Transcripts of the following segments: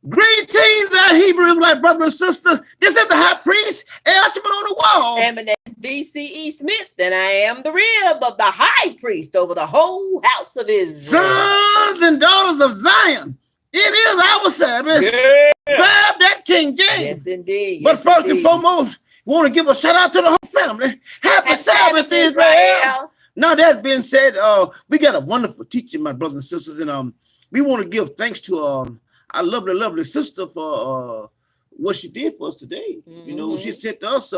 Greetings, our Hebrew Israelite brothers and sisters. This is the high priest, Elchman on the wall. And my name is D.C.E. Smith, and I am the rib of the high priest over the whole house of Israel. Sons and daughters of Zion, it is our Sabbath. Yeah. Grab that King James. Yes, indeed. But first and foremost, we want to give a shout out to the whole family. Happy Sabbath, Israel. Now, that being said, we got a wonderful teacher, my brothers and sisters, and we want to give thanks to our lovely sister for what she did for us today. Mm-hmm. You know, she sent us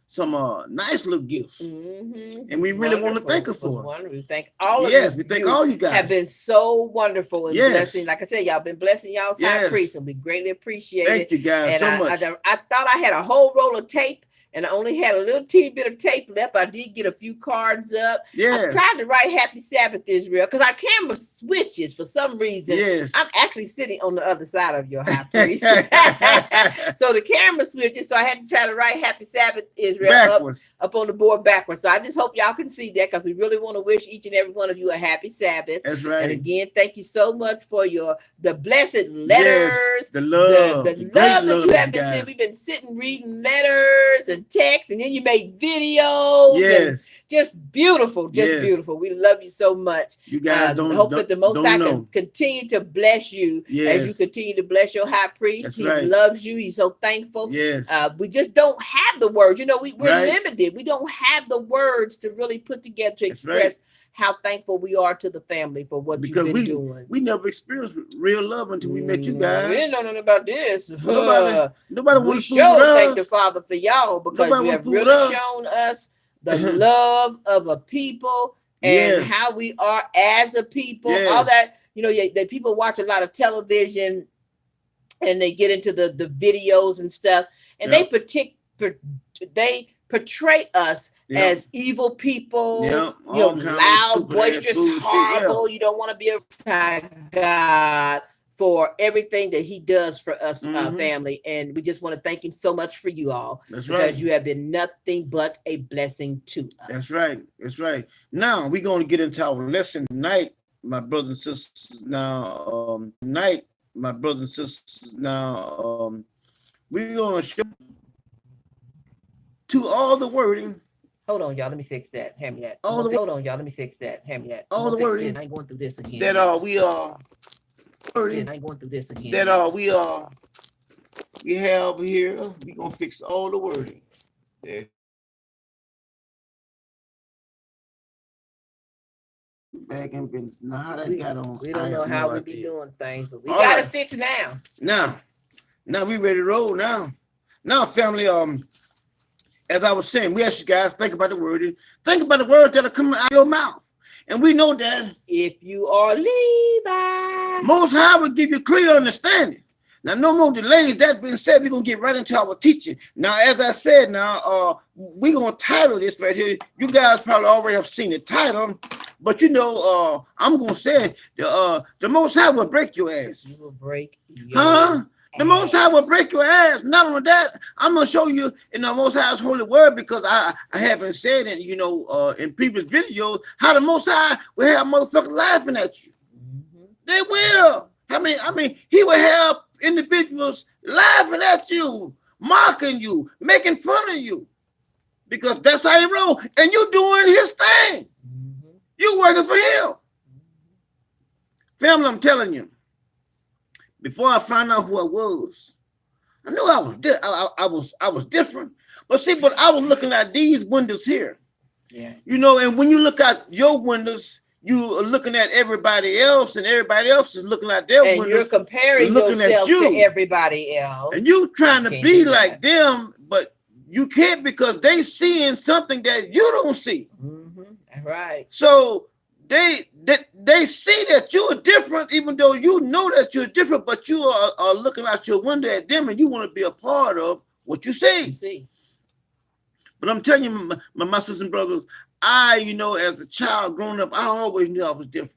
some nice little gifts, and we really want to thank her for it. Wonderful. We thank all of you. Yes, we thank all you guys. Have been so wonderful and blessing. Like I said, y'all been blessing y'all's high priest, and we greatly appreciate it. Thank you guys so much. I thought I had a whole roll of tape, and I only had a little teeny bit of tape left. I did get a few cards up. I tried to write Happy Sabbath, Israel, because our camera switches for some reason. I'm actually sitting on the other side of your high priest. So the camera switches, so I had to try to write Happy Sabbath, Israel up on the board backwards. So I just hope y'all can see that, because we really want to wish each and every one of you a happy Sabbath. That's right. And again, thank you so much for the blessed letters, the love, the love that you have been sending. We've been sitting reading letters and text, and then you make videos. Just beautiful, beautiful. We love you so much. You guys hope that the Most High can continue to bless you as you continue to bless your high priest. He loves you. He's so thankful. We just don't have the words. You know, we're limited. We don't have the words to really put together to express how thankful we are to the family for what you've been doing. We never experienced real love until we met you guys. We didn't know nothing about this. Nobody we sure thank the Father for y'all, because you have really shown us the love of a people and how we are as a people. All that, you know, that people watch a lot of television and they get into the videos and stuff, and they portray us as evil people, you know, loud, boisterous, horrible. You don't want to be a God for everything that he does for us, family. And we just want to thank him so much for you all. Because you have been nothing but a blessing to us. That's right. That's right. Now we're going to get into our lesson tonight, my brothers and sisters. We're going to show to all the wording. Hold on, y'all. Let me fix that. Hand me that. Hold on, y'all. Let me fix that. Hand me that. All the wording. I ain't going through this again. That we are. I ain't going through this again. That we have here. We're gonna fix all the wording. There. Back in business. Now how that got on. We don't know how we be doing things, but we got it fixed now. Now we ready to roll now. Now, family, as I was saying, we ask you guys, think about the wording. Think about the words that are coming out of your mouth. And we know that if you are Levi, Most High will give you clear understanding. Now, no more delays. That being said, we're going to get right into our teaching. Now, as I said, we're going to title this right here. You guys probably already have seen the title, but you know, I'm going to say the Most High will break your ass. You will break your ass. The Most High will break your ass. Not only that, I'm going to show you in the Most High's holy word, because I haven't said it, you know, in previous videos, how the Most High will have motherfuckers laughing at you. They will. I mean, he will have individuals laughing at you, mocking you, making fun of you, because that's how he roll. And you doing his thing. You working for him. Family, I'm telling you, before I found out who I was, I knew I was different. But I was looking at these windows here. You know, and when you look at your windows, you are looking at everybody else, and everybody else is looking at their windows. And you're comparing yourself to everybody else. And you trying to be like them, but you can't, because they seeing something that you don't see. Right. So they see that you are different, even though you know that you're different, but you are looking out your window at them, and you want to be a part of what you see. But I'm telling you, my sisters and brothers, you know, as a child growing up, I always knew I was different.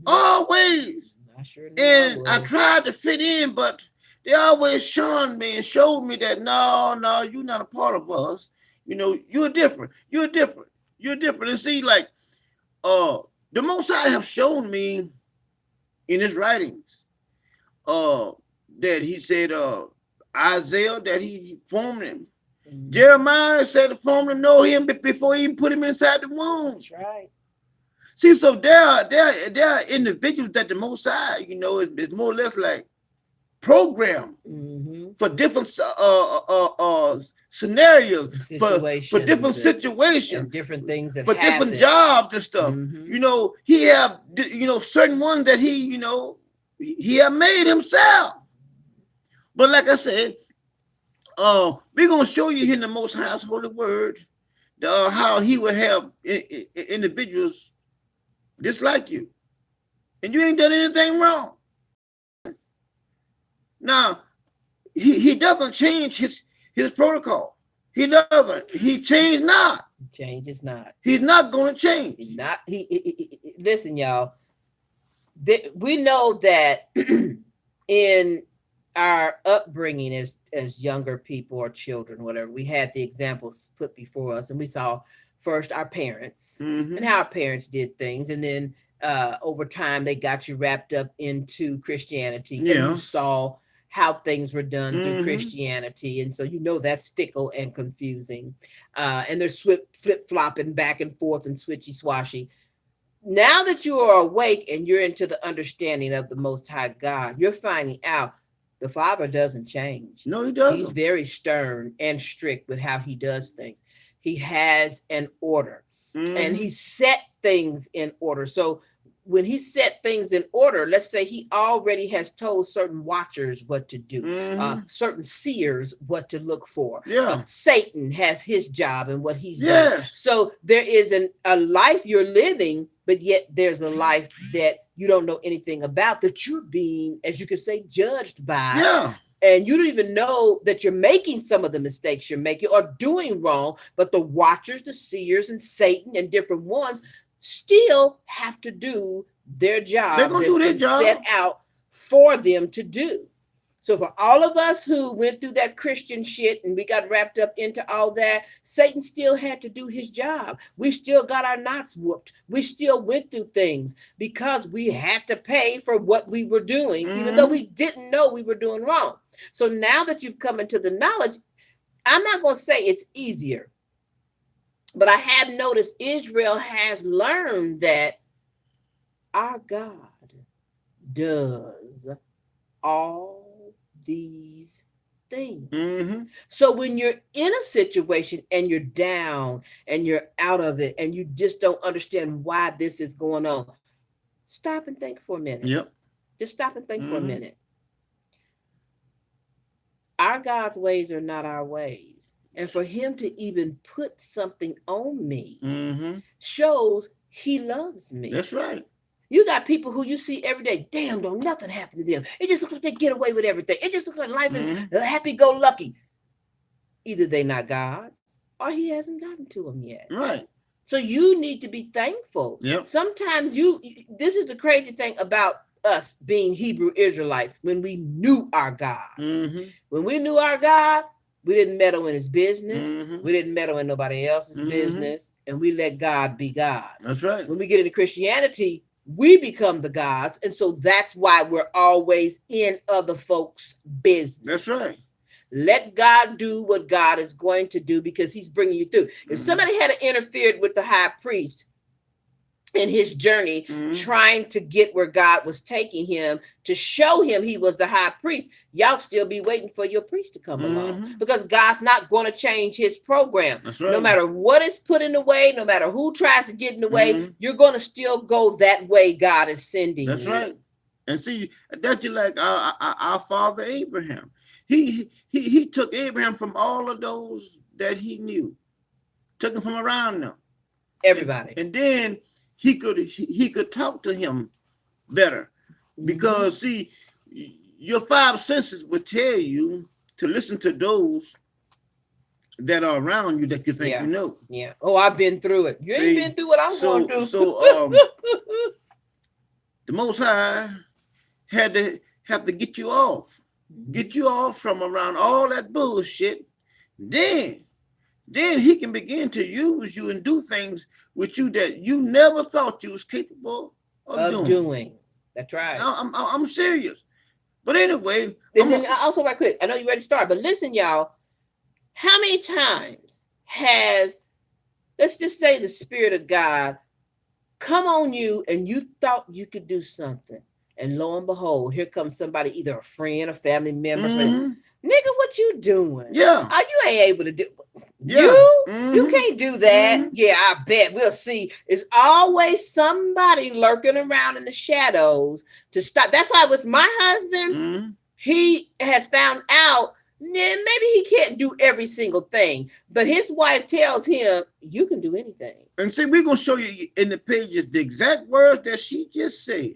Always. I tried to fit in, but they always shunned me and showed me that no, you're not a part of us. You know, you're different. You're different. And see, like, the Most High have shown me in his writings that he said, Isaiah, that he formed him. Mm-hmm. Jeremiah said to form him, know him before he even put him inside the womb. That's right. See, so there are individuals that the Most High, is more or less like programmed for different scenarios, for different situations, different things that for happen. Different jobs and stuff. He have certain ones that he have made himself. But like I said, we're gonna show you in the Most High's holy word how he will have individuals just like you, and you ain't done anything wrong. Now, he doesn't change his protocol. He doesn't. He changed not. Changes not. He's not going to change. Listen, y'all. We know that in our upbringing as younger people or children, whatever, we had the examples put before us, and we saw first our parents and how our parents did things, and then over time they got you wrapped up into Christianity. Yeah. And you saw how things were done through Christianity, and so that's fickle and confusing, and there's flip-flopping back and forth and switchy-swashy. Now that you are awake and you're into the understanding of the Most High God, you're finding out the Father doesn't change. No, he doesn't. He's very stern and strict with how he does things. He has an order, and he set things in order. So when he set things in order, let's say he already has told certain watchers what to do, certain seers what to look for. Yeah. Satan has his job and what he's doing. So there is a life you're living, but yet there's a life that you don't know anything about, that you're being, as you could say, judged by. Yeah. And you don't even know that you're making some of the mistakes you're making or doing wrong, but the watchers, the seers, and Satan and different ones still have to do their job. They're going to do their job set out for them to do. So for all of us who went through that Christian shit and we got wrapped up into all that, Satan still had to do his job. We still got our knots whooped. We still went through things because we had to pay for what we were doing, even though we didn't know we were doing wrong. So now that you've come into the knowledge, I'm not going to say it's easier, but I have noticed Israel has learned that our God does all these things. So when you're in a situation and you're down and you're out of it and you just don't understand why this is going on, stop and think for a minute. Yep. Just stop and think for a minute. Our God's ways are not our ways. And for him to even put something on me shows he loves me. That's right. You got people who you see every day. Damn, don't nothing happen to them. It just looks like they get away with everything. It just looks like life is happy-go-lucky. Either they're not God's or he hasn't gotten to them yet. Right. So you need to be thankful. Yep. Sometimes this is the crazy thing about us being Hebrew Israelites when we knew our God. When we knew our God, we didn't meddle in his business. We didn't meddle in nobody else's business. And we let God be God. That's right. When we get into Christianity, we become the gods. And so that's why we're always in other folks' business. That's right. Let God do what God is going to do because he's bringing you through. If somebody had interfered with the high priest in his journey, trying to get where God was taking him to show him he was the high priest, y'all still be waiting for your priest to come along because God's not going to change his program. That's right. No matter what is put in the way, no matter who tries to get in the way, you're going to still go that way God is sending you. That's right. And see, that's just like our father Abraham. He took Abraham from all of those that he knew, took him from around them. Everybody. And then he could talk to him better because see, your five senses would tell you to listen to those that are around you that you think you know. Yeah. Oh, I've been through it. You ain't been through what I'm going through. So the Most High had to have to get you off from around all that bullshit. Then he can begin to use you and do things with you that you never thought you was capable of doing. That's right. I'm serious. But anyway. And then also right quick, I know you're ready to start, but listen, y'all. How many times has, let's just say, the Spirit of God come on you and you thought you could do something, and lo and behold, here comes somebody, either a friend, a family member, saying, nigga, what you doing? Yeah. Oh, you ain't able to do. Yeah. You can't do that. Yeah, I bet. We'll see. It's always somebody lurking around in the shadows to stop. That's why with my husband, he has found out maybe he can't do every single thing, but his wife tells him, you can do anything. And see, we're going to show you in the pages the exact words that she just said.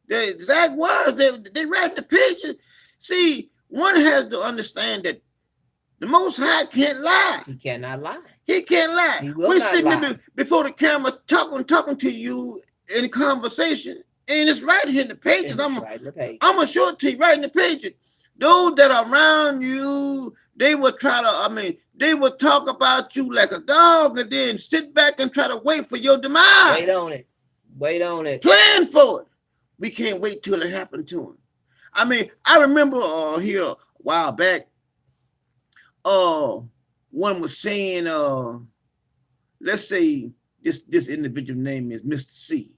The exact words they write in the pages. See, one has to understand that the Most High can't lie. He cannot lie. He can't lie. He will We're not sitting lie. before the camera talking to you in conversation, and it's right here in the pages. I'm gonna show it to you right in the pages. Those that are around you, they will try to. They will talk about you like a dog, and then sit back and try to wait for your demise. Wait on it. Plan for it. We can't wait till it happened to him. I remember here a while back. One was saying, let's say this individual name is Mr. C.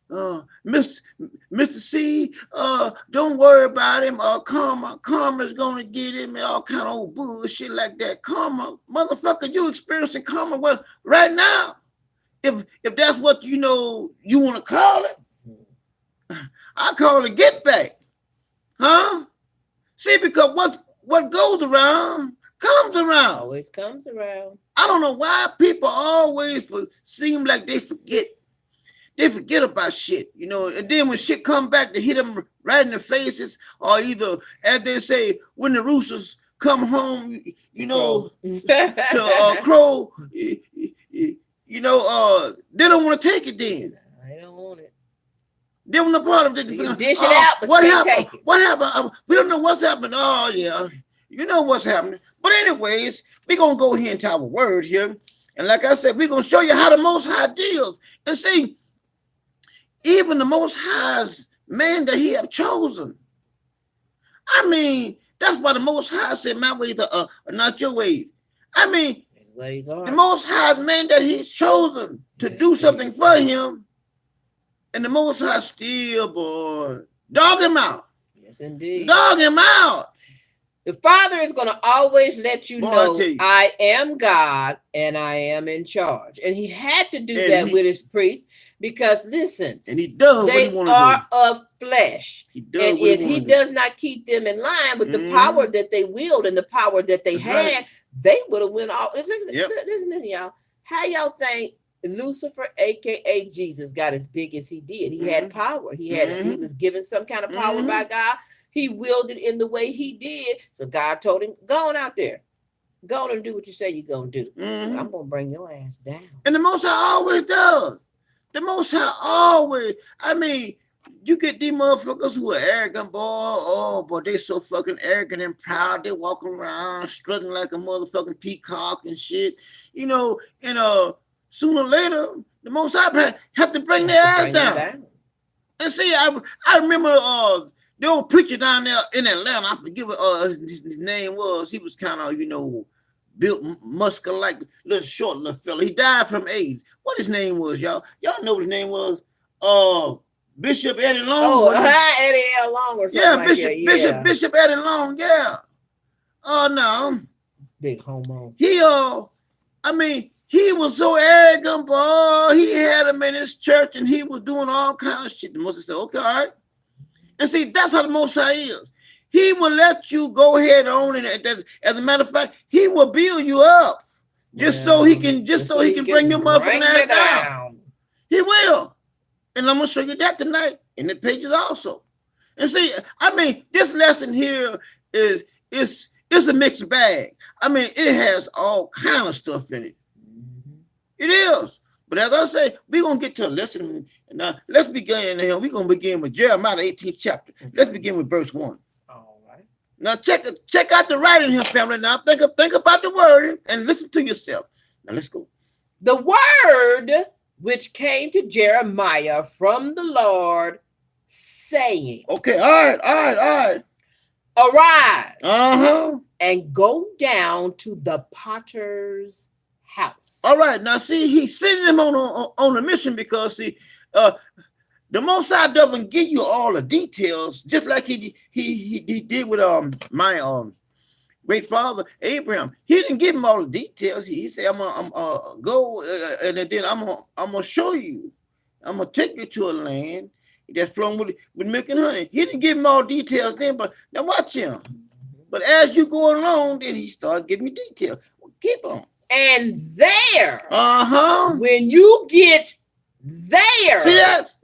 Mr. C, don't worry about him. Karma's gonna get him, and all kind of old bullshit like that. Karma, motherfucker, you experiencing karma well right now. If that's what you want to call it, I call it get back. Huh? See, because what goes around comes around. Always comes around. I don't know why people always seem like they forget. They forget about shit, and then when shit come back, they hit them right in the faces, or either, as they say, when the roosters come home, to crow, they don't want to take it then. I don't want it. They want a part of it. You dish it out, but what you happened? take it. What happened? We don't know what's happened. Oh, yeah. You know what's happening. But anyways, we're going to go here into our word here. And like I said, we're going to show you how the Most High deals. And see, even the Most High's man that he have chosen. That's why the Most High said, my ways are not your ways. His ways are. The Most High's man that he's chosen to do something for him. And the Most High still, boy, dog him out. Yes, indeed. Dog him out. The Father is going to always let you know, I am God and I am in charge. And he had to do that with his priests because, listen, and he does they are of flesh. And if he does not keep them in line with the power that they wield and the power that they had, they would have went all. Listen, y'all. How y'all think Lucifer, aka Jesus, got as big as he did? He had power. He was given some kind of power by God. He wielded in the way he did. So God told him, go on out there. Go on and do what you say you're going to do. I'm going to bring your ass down. And the Most High always does. The Most High always. You get these motherfuckers who are arrogant, boy. Oh, boy, they so fucking arrogant and proud. They walk around strutting like a motherfucking peacock and shit. And sooner or later, the Most High have to bring their ass down. And see, I remember the old preacher down there in Atlanta, I forget what his name was. He was kind of, built muscular, like little short little fella. He died from AIDS. What his name was, y'all? Y'all know what his name was? Bishop Eddie Long. Oh, Eddie L. Long or something. Yeah, Bishop Eddie Long, yeah. Oh, no. Big homo. He was so arrogant, boy. He had him in his church and he was doing all kinds of shit. The Most High said, okay, all right. And see, that's how the Most High is. He will let you go ahead on, and as a matter of fact, he will build you up so he can bring your motherfucking ass down. He will. And I'm gonna show you that tonight in the pages also. And see, this lesson here is a mixed bag. It has all kind of stuff in it. It is. But as I say, we're going to get to a lesson. Now, let's begin here. We're going to begin with Jeremiah, the 18th chapter. Let's begin with verse 1. All right. Now, check out the writing here, family. Now, think about the word and listen to yourself. Now, let's go. The word which came to Jeremiah from the Lord, saying. Okay, all right. arise, and go down to the potter's house. All right, now see, he's sending him on a mission because see, the Most High doesn't give you all the details, just like he did with my great father Abraham. He didn't give him all the details. He said, "I'm gonna go, and then I'm gonna show you. I'm gonna take you to a land that's flowing with milk and honey." He didn't give him all details then, but now watch him. But as you go along, then he started giving me details. Well, keep on. And there, when you get there,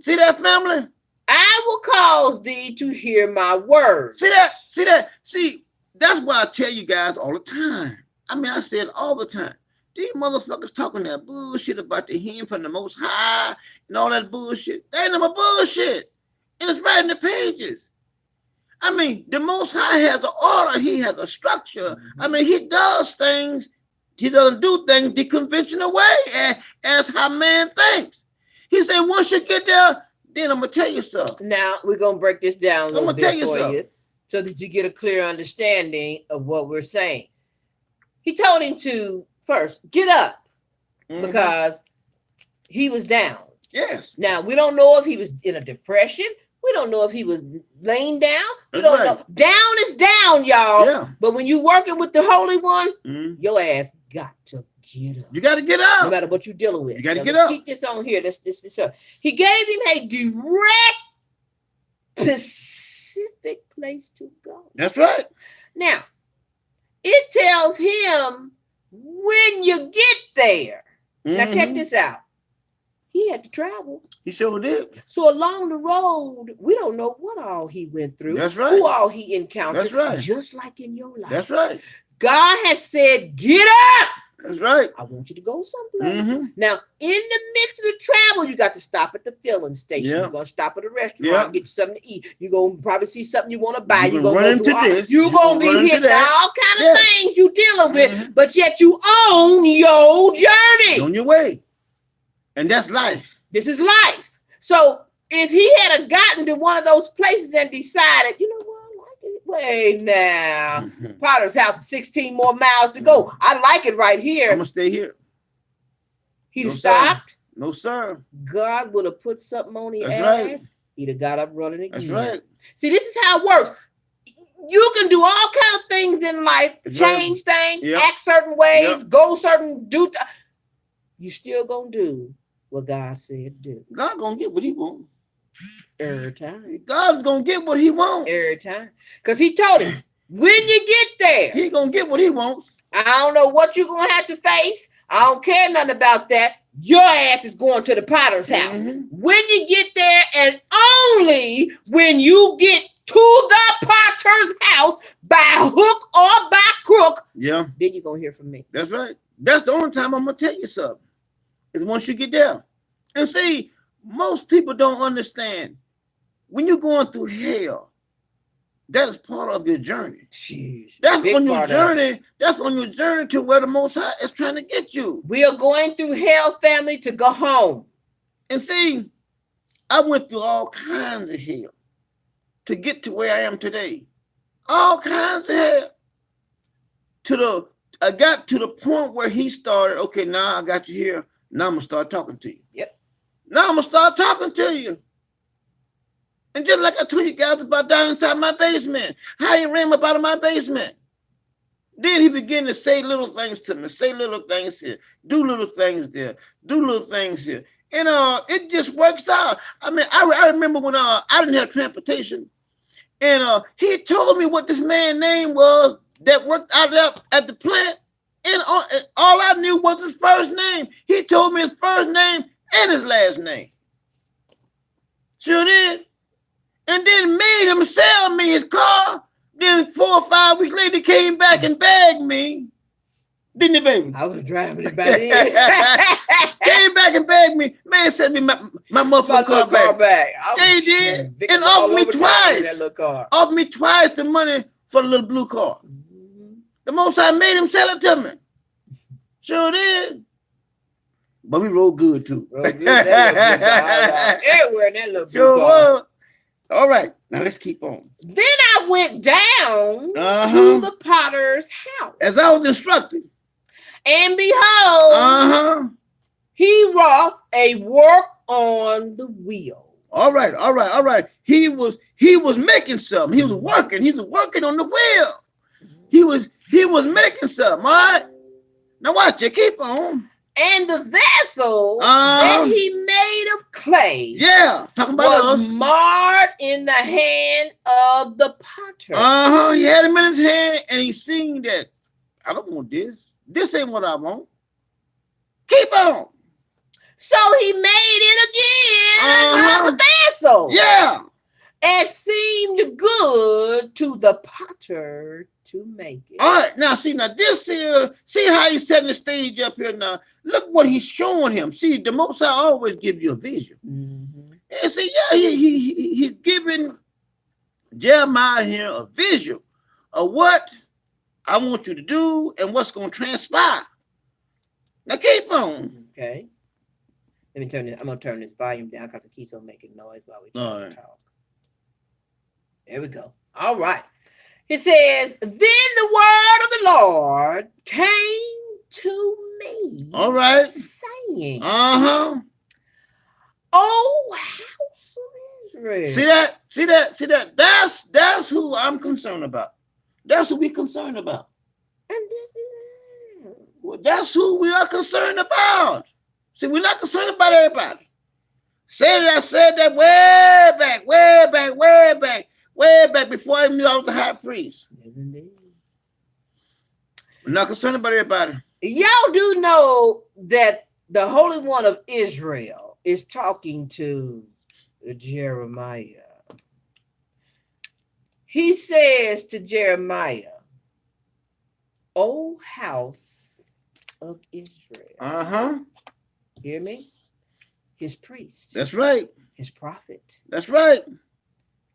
see that family? I will cause thee to hear my words. See that? See, that's why I tell you guys all the time. I mean, I say it all the time. These motherfuckers talking that bullshit about the hymn from the Most High and all that bullshit. That ain't no bullshit. And it's right in the pages. I mean, the Most High has an order. He has a structure. I mean, he does things. He doesn't do things the conventional way as how man thinks. He said, once you get there, then I'm going to tell you something. Now, we're going to break this down a little bit for you so that you get a clear understanding of what we're saying. He told him to first get up because he was down. Yes. Now, we don't know if he was in a depression. We don't know if he was laying down. We don't know. Down is down, y'all. Yeah. But when you working with the Holy One, your ass got to get up. You got to get up. No matter what you're dealing with. You got to get up. Keep this on here. This. He gave him a direct, specific place to go. That's right. Now, it tells him when you get there. Now, check this out. He had to travel. He sure did. So along the road, we don't know what all he went through. That's right. Who all he encountered. That's right. Just like in your life. That's right. God has said, get up. That's right. I want you to go someplace. Now, in the midst of the travel, you got to stop at the filling station. You're going to stop at a restaurant, get you something to eat. You're going to probably see something you want to buy. You're going to go through you're going to be hitting all kind of things you're dealing with, but yet you own your journey. On your way. And that's life. This is life. So if he had gotten to one of those places and decided, you know what, I like it. Wait now. Potter's house is 16 more miles to go. I like it right here. I'm going to stay here. He'd have stopped. No, sir. God would have put something on his ass. Right. He'd have got up running again. That's right. See, this is how it works. You can do all kind of things in life, change things, act certain ways, go certain, you still going to do what God said do. God gonna get what he wants. Every time. God's gonna get what he wants. Every time. Because he told him, when you get there, he gonna get what he wants. I don't know what you're gonna have to face. I don't care nothing about that. Your ass is going to the potter's house. When you get there, and only when you get to the potter's house by hook or by crook, then you're gonna hear from me. That's right. That's the only time I'm gonna tell you something. Is once you get there. And see, most people don't understand. When you're going through hell, that is part of your journey. Jeez, that's on your journey. That's on your journey to where the Most High is trying to get you. We are going through hell, family, to go home. And see, I went through all kinds of hell to get to where I am today. All kinds of hell. I got to the point where he started, okay, now I got you here. Now I'm going to start talking to you. Yep. Now I'm going to start talking to you. And just like I told you guys about down inside my basement, how he ran up out of my basement. Then he began to say little things to me, say little things here, do little things there, do little things here. And it just works out. I mean, I remember when I didn't have transportation. And he told me what this man's name was that worked out there at the plant. And all I knew was his first name. He told me his first name and his last name. Sure did. And then made him sell me his car. Then 4 or 5 weeks later, he came back and bagged me. Didn't he, baby? I was driving it back in. Came back and bagged me. Man sent me my motherfucking car back. They did. And offered me twice. Offered me twice the money for the little blue car. The Most High made him sell it to me. Sure did. But we rode good too. Rode good. Everywhere in that little blue car. Was. All right, now let's keep on. Then I went down to the potter's house, as I was instructed, and behold, he wrought a work on the wheel. All right. He was making something. He was working. He was working on the wheel. He was making something. All right. Now watch it. Keep on. And the vessel that he made of clay, talking about was marred in the hand of the potter. He had him in his hand, and he seen that I don't want this. This ain't what I want. Keep on. So he made it again another vessel. Yeah. It seemed good to the potter to make it. All right, now see this here. See how he's setting the stage up here now. Look what he's showing him. See, the Most High always give you a vision. And see, he's giving Jeremiah here a vision of what I want you to do and what's going to transpire. Now keep on. Okay. Let me turn this. I'm gonna turn this volume down because it keeps on making noise while we talk. There we go. All right. It says, then the word of the Lord came to me. All right. Saying, Oh, house of Israel. See that? That's who I'm concerned about. That's who we're concerned about. Well, that's who we are concerned about. See, we're not concerned about everybody. I said that way back before I knew I was the high priest. We're not concerned about everybody. Y'all do know that the Holy One of Israel is talking to Jeremiah. He says to Jeremiah, O house of Israel. Hear me? His priest. That's right. His prophet. That's right.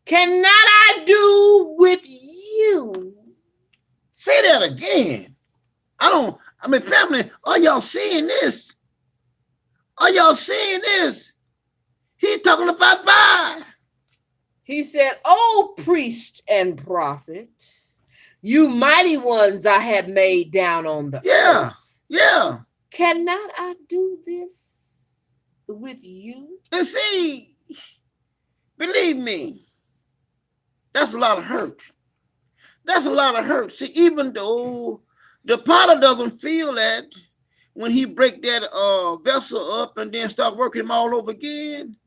Cannot I do with you? Say that again. Family, are y'all seeing this? Are y'all seeing this? He's talking about God. He said, O priest and prophet, you mighty ones I have made down on the earth. Yeah. Cannot I do this with you? And see, believe me, that's a lot of hurt. That's a lot of hurt. See, even though the potter doesn't feel that when he break that vessel up and then start working them all over again,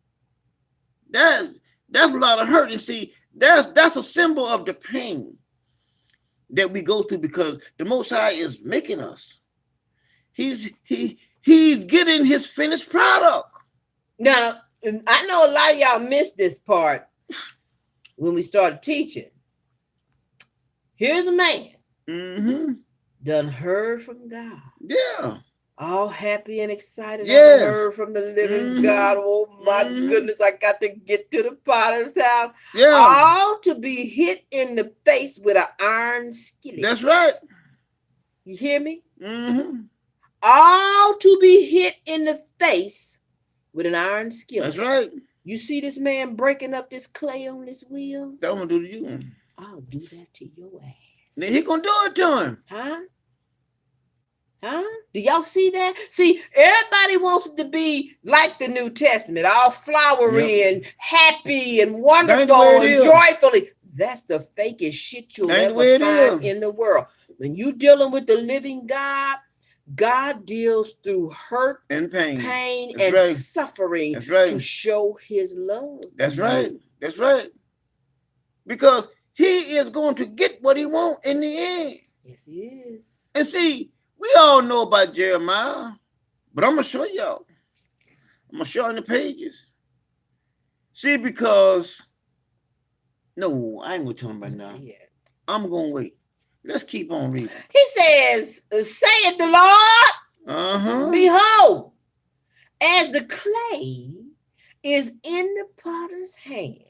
that's a lot of hurt. And see, that's a symbol of the pain that we go through because the Most High is making us. He's getting his finished product. Now, I know a lot of y'all missed this part when we started teaching. Here's a man done heard from God. Yeah. All happy and excited. Yeah. Heard from the living God. Oh my goodness, I got to get to the potter's house. Yeah. All to be hit in the face with an iron skillet. That's right. You hear me? All to be hit in the face with an iron skillet. That's right. You see this man breaking up this clay on this wheel? That I'm gonna do to you. I'll do that to your ass. Then he gonna do it to him. Huh? Do y'all see that? See, everybody wants to be like the New Testament, all flowery and happy and wonderful and joyfully. That's the fakest shit you'll ever find in the world. When you dealing with the living God, God deals through hurt and pain and suffering to show his love. That's right. That's right. Because he is going to get what he wants in the end. Yes, he is. And see, we all know about Jeremiah, but I'm going to show y'all. I'm going to show you in the pages. See, because, no, I ain't going to tell him right now. I'm going to wait. Let's keep on reading. He says, saith the Lord, behold, as the clay is in the potter's hand,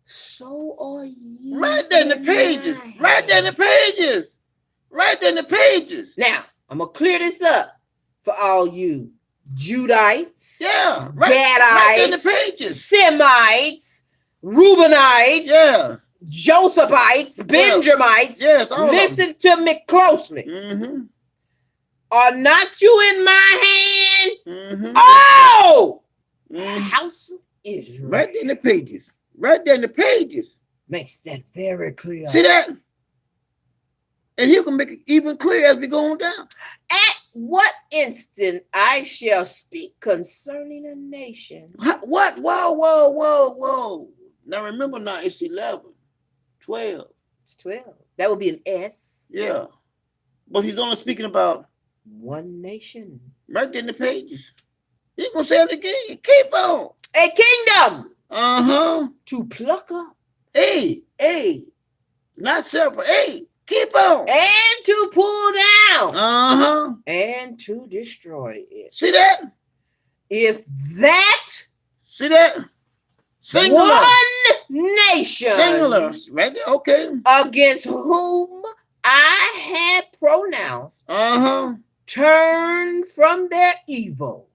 so are you. Right there in the pages. Right there in the pages. Right there in the pages. Now, I'm going to clear this up for all you Judites, Gadites, right there in the pages. Semites, Reubenites, yeah, Josephites, Benjamites, yes, listen to me closely. Are not you in my hand? Oh, house of Israel. Right there in the pages. Right there in the pages. Makes that very clear. See that? And he can make it even clear as we go on down. At what instant I shall speak concerning a nation. What? Whoa. Now remember now, it's 11, 12. It's 12. That would be an S. Yeah. But he's only speaking about one nation. Right there in the pages. He's going to say it again. Keep on. A kingdom. To pluck up. Not separate. Keep on. And to pull down. And to destroy it. See that? If that. See that? Singular. One nation. Singular. Right there. Okay. Against whom I had pronounced. Turn from their evil.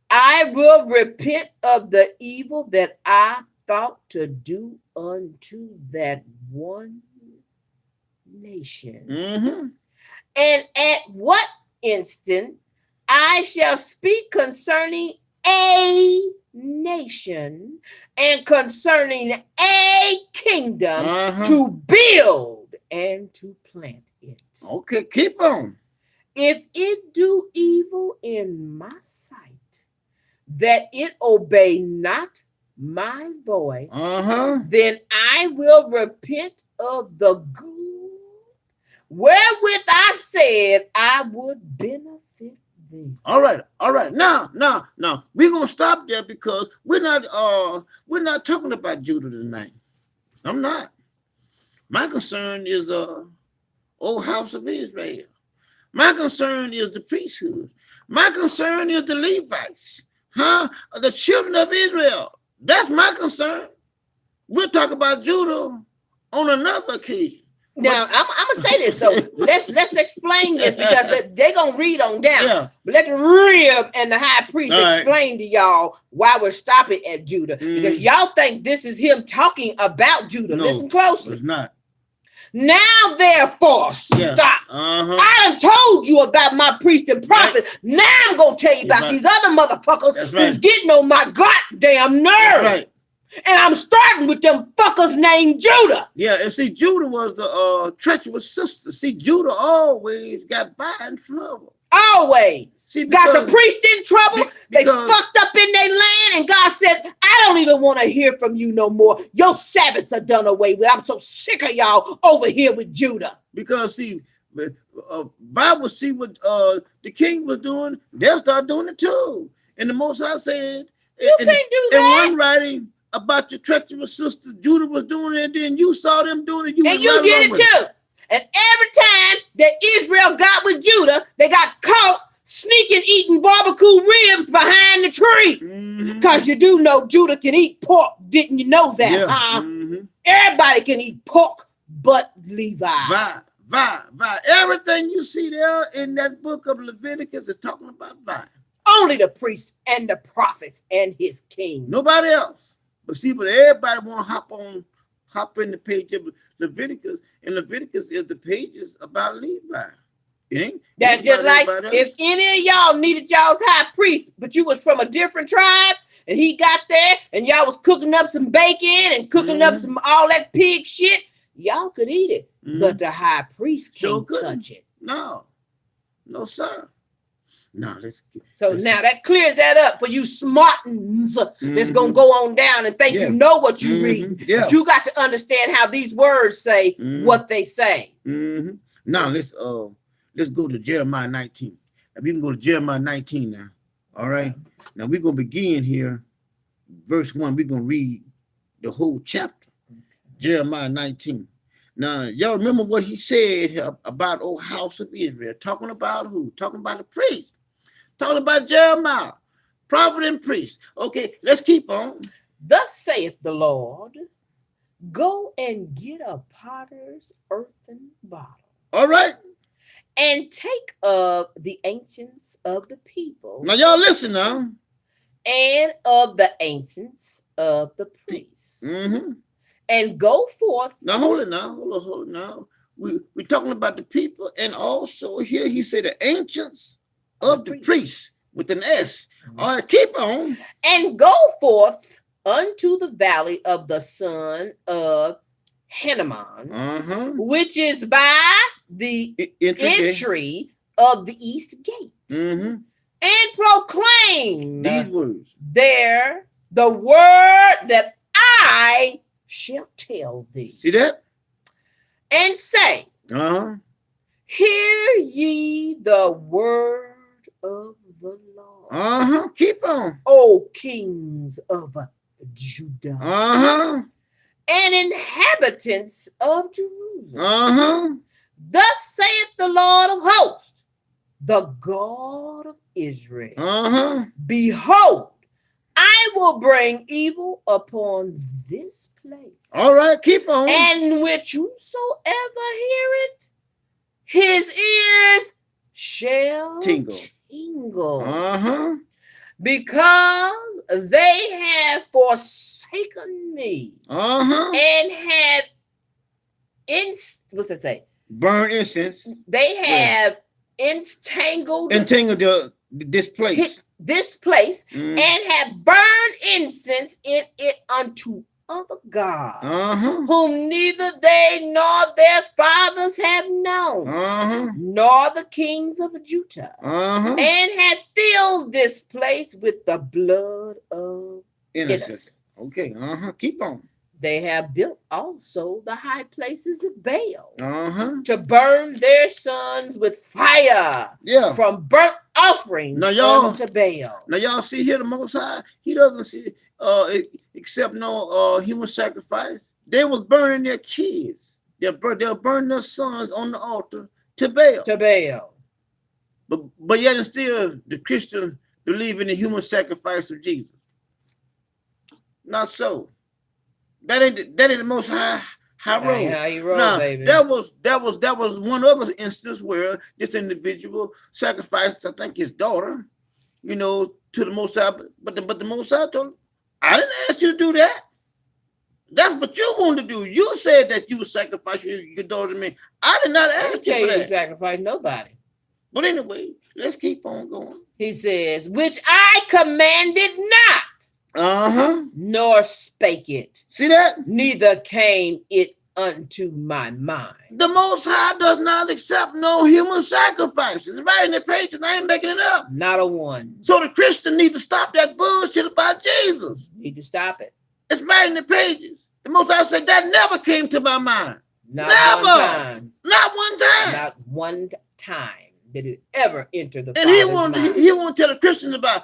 I will repent of the evil that I thought to do unto that one nation. And at what instant I shall speak concerning a nation and concerning a kingdom to build and to plant it. Okay, keep on. If it do evil in my sight, that it obey not my voice, then I will repent of the good wherewith I said I would benefit thee. All right. Now, we're gonna stop there because we're not talking about Judah tonight. I'm not. My concern is old house of Israel. My concern is the priesthood. My concern is the Levites. The children of Israel. That's my concern. We'll talk about Judah on another occasion. Now, I'm gonna say this though. Let's explain this because they're gonna read on down. Yeah. But let the Rib and the high priest explain to y'all why we're stopping at Judah. Because y'all think this is him talking about Judah. No, listen closely. It's not. Now, therefore, stop. I done told you about my priest and prophet. Right. Now I'm gonna tell you about these other motherfuckers who's getting on my goddamn nerve. And I'm starting with them fuckers named Judah. Yeah, and see, Judah was the treacherous sister. See, Judah always got by in trouble. Always. See, got the priest in trouble. They fucked up in their land, and God said, I don't even want to hear from you no more. Your Sabbaths are done away with. I'm so sick of y'all over here with Judah. Because, see, Bible see what the king was doing, they'll start doing it too. And the Most High said, you can't do that. In one writing about your treacherous sister, Judah was doing it, and then you saw them doing it. And you did it too. And every time that Israel got with Judah, they got caught sneaking eating barbecue ribs behind the tree. Because you do know Judah can eat pork. Didn't you know that? Yeah. Everybody can eat pork but Levi. Everything you see there in that book of Leviticus is talking about Vi. Only the priests and the prophets and his king. Nobody else. But see, but everybody want to hop in the page of Leviticus, and Leviticus is the pages about Levi. That's just like if any of y'all needed y'all's high priest, but you was from a different tribe, and he got there, and y'all was cooking up some bacon and cooking up some all that pig shit, y'all could eat it, but the high priest can't touch it. No, sir. No, now that clears that up for you smartins that's gonna go on down and think you know what you read. Yeah. But you got to understand how these words say what they say. Now let's go to Jeremiah 19. Now we can go to Jeremiah 19 now. All right. Now we're gonna begin here, verse 1. We're gonna read the whole chapter. Jeremiah 19. Now, y'all remember what he said about old house of Israel. Talking about who? Talking about the priest. Talking about Jeremiah, prophet and priest. Okay, let's keep on. Thus saith the Lord, go and get a potter's earthen bottle. All right. And take of the ancients of the people. Now, y'all listen now. And of the ancients of the priests. And go forth. Now hold it now. Hold it now. We're talking about the people, and also here he said the ancients of the priests with an S. All right, keep on. And go forth unto the valley of the son of Hinnom, which is by the entry of the east gate, and proclaim these words there the word that I shall tell thee. See that? And say, hear ye the word of the Lord. Keep on. O kings of Judah. And inhabitants of Jerusalem. Thus saith the Lord of hosts, the God of Israel. Behold, I will bring evil upon this place. All right, keep on. And which whosoever heareth, his ears shall tingle. Because they have forsaken me. And have what's that say? Burn incense. They have entangled this place. And have burned incense in it unto other gods, whom neither they nor their fathers have known, nor the kings of Judah, and have filled this place with the blood of innocents. Okay, keep on. They have built also the high places of Baal to burn their sons with fire from burnt offerings unto Baal. Now y'all see here the Most High, he doesn't see accept no human sacrifice. They was burning their kids. They'll burn their sons on the altar to Baal. But yet and still the Christians believe in the human sacrifice of Jesus. Not so. That ain't the Most High road. How you roll, now, baby. That was one other instance where this individual sacrificed, I think, his daughter, to the Most High. But the Most High told him, I didn't ask you to do that. That's what you wanted to do. You said that you would sacrifice your daughter to me. I did not ask you for that. You sacrifice nobody. But anyway, let's keep on going. He says, which I commanded not. Nor spake it. See that? Neither came it unto my mind. The Most High does not accept no human sacrifices. It's right in the pages. I ain't making it up. Not a one. So the Christian need to stop that bullshit about Jesus. Need to stop it. It's right in the pages. The Most High said that never came to my mind. Not one time. Not one time. Not one time did it ever enter the and he won't tell the Christians about,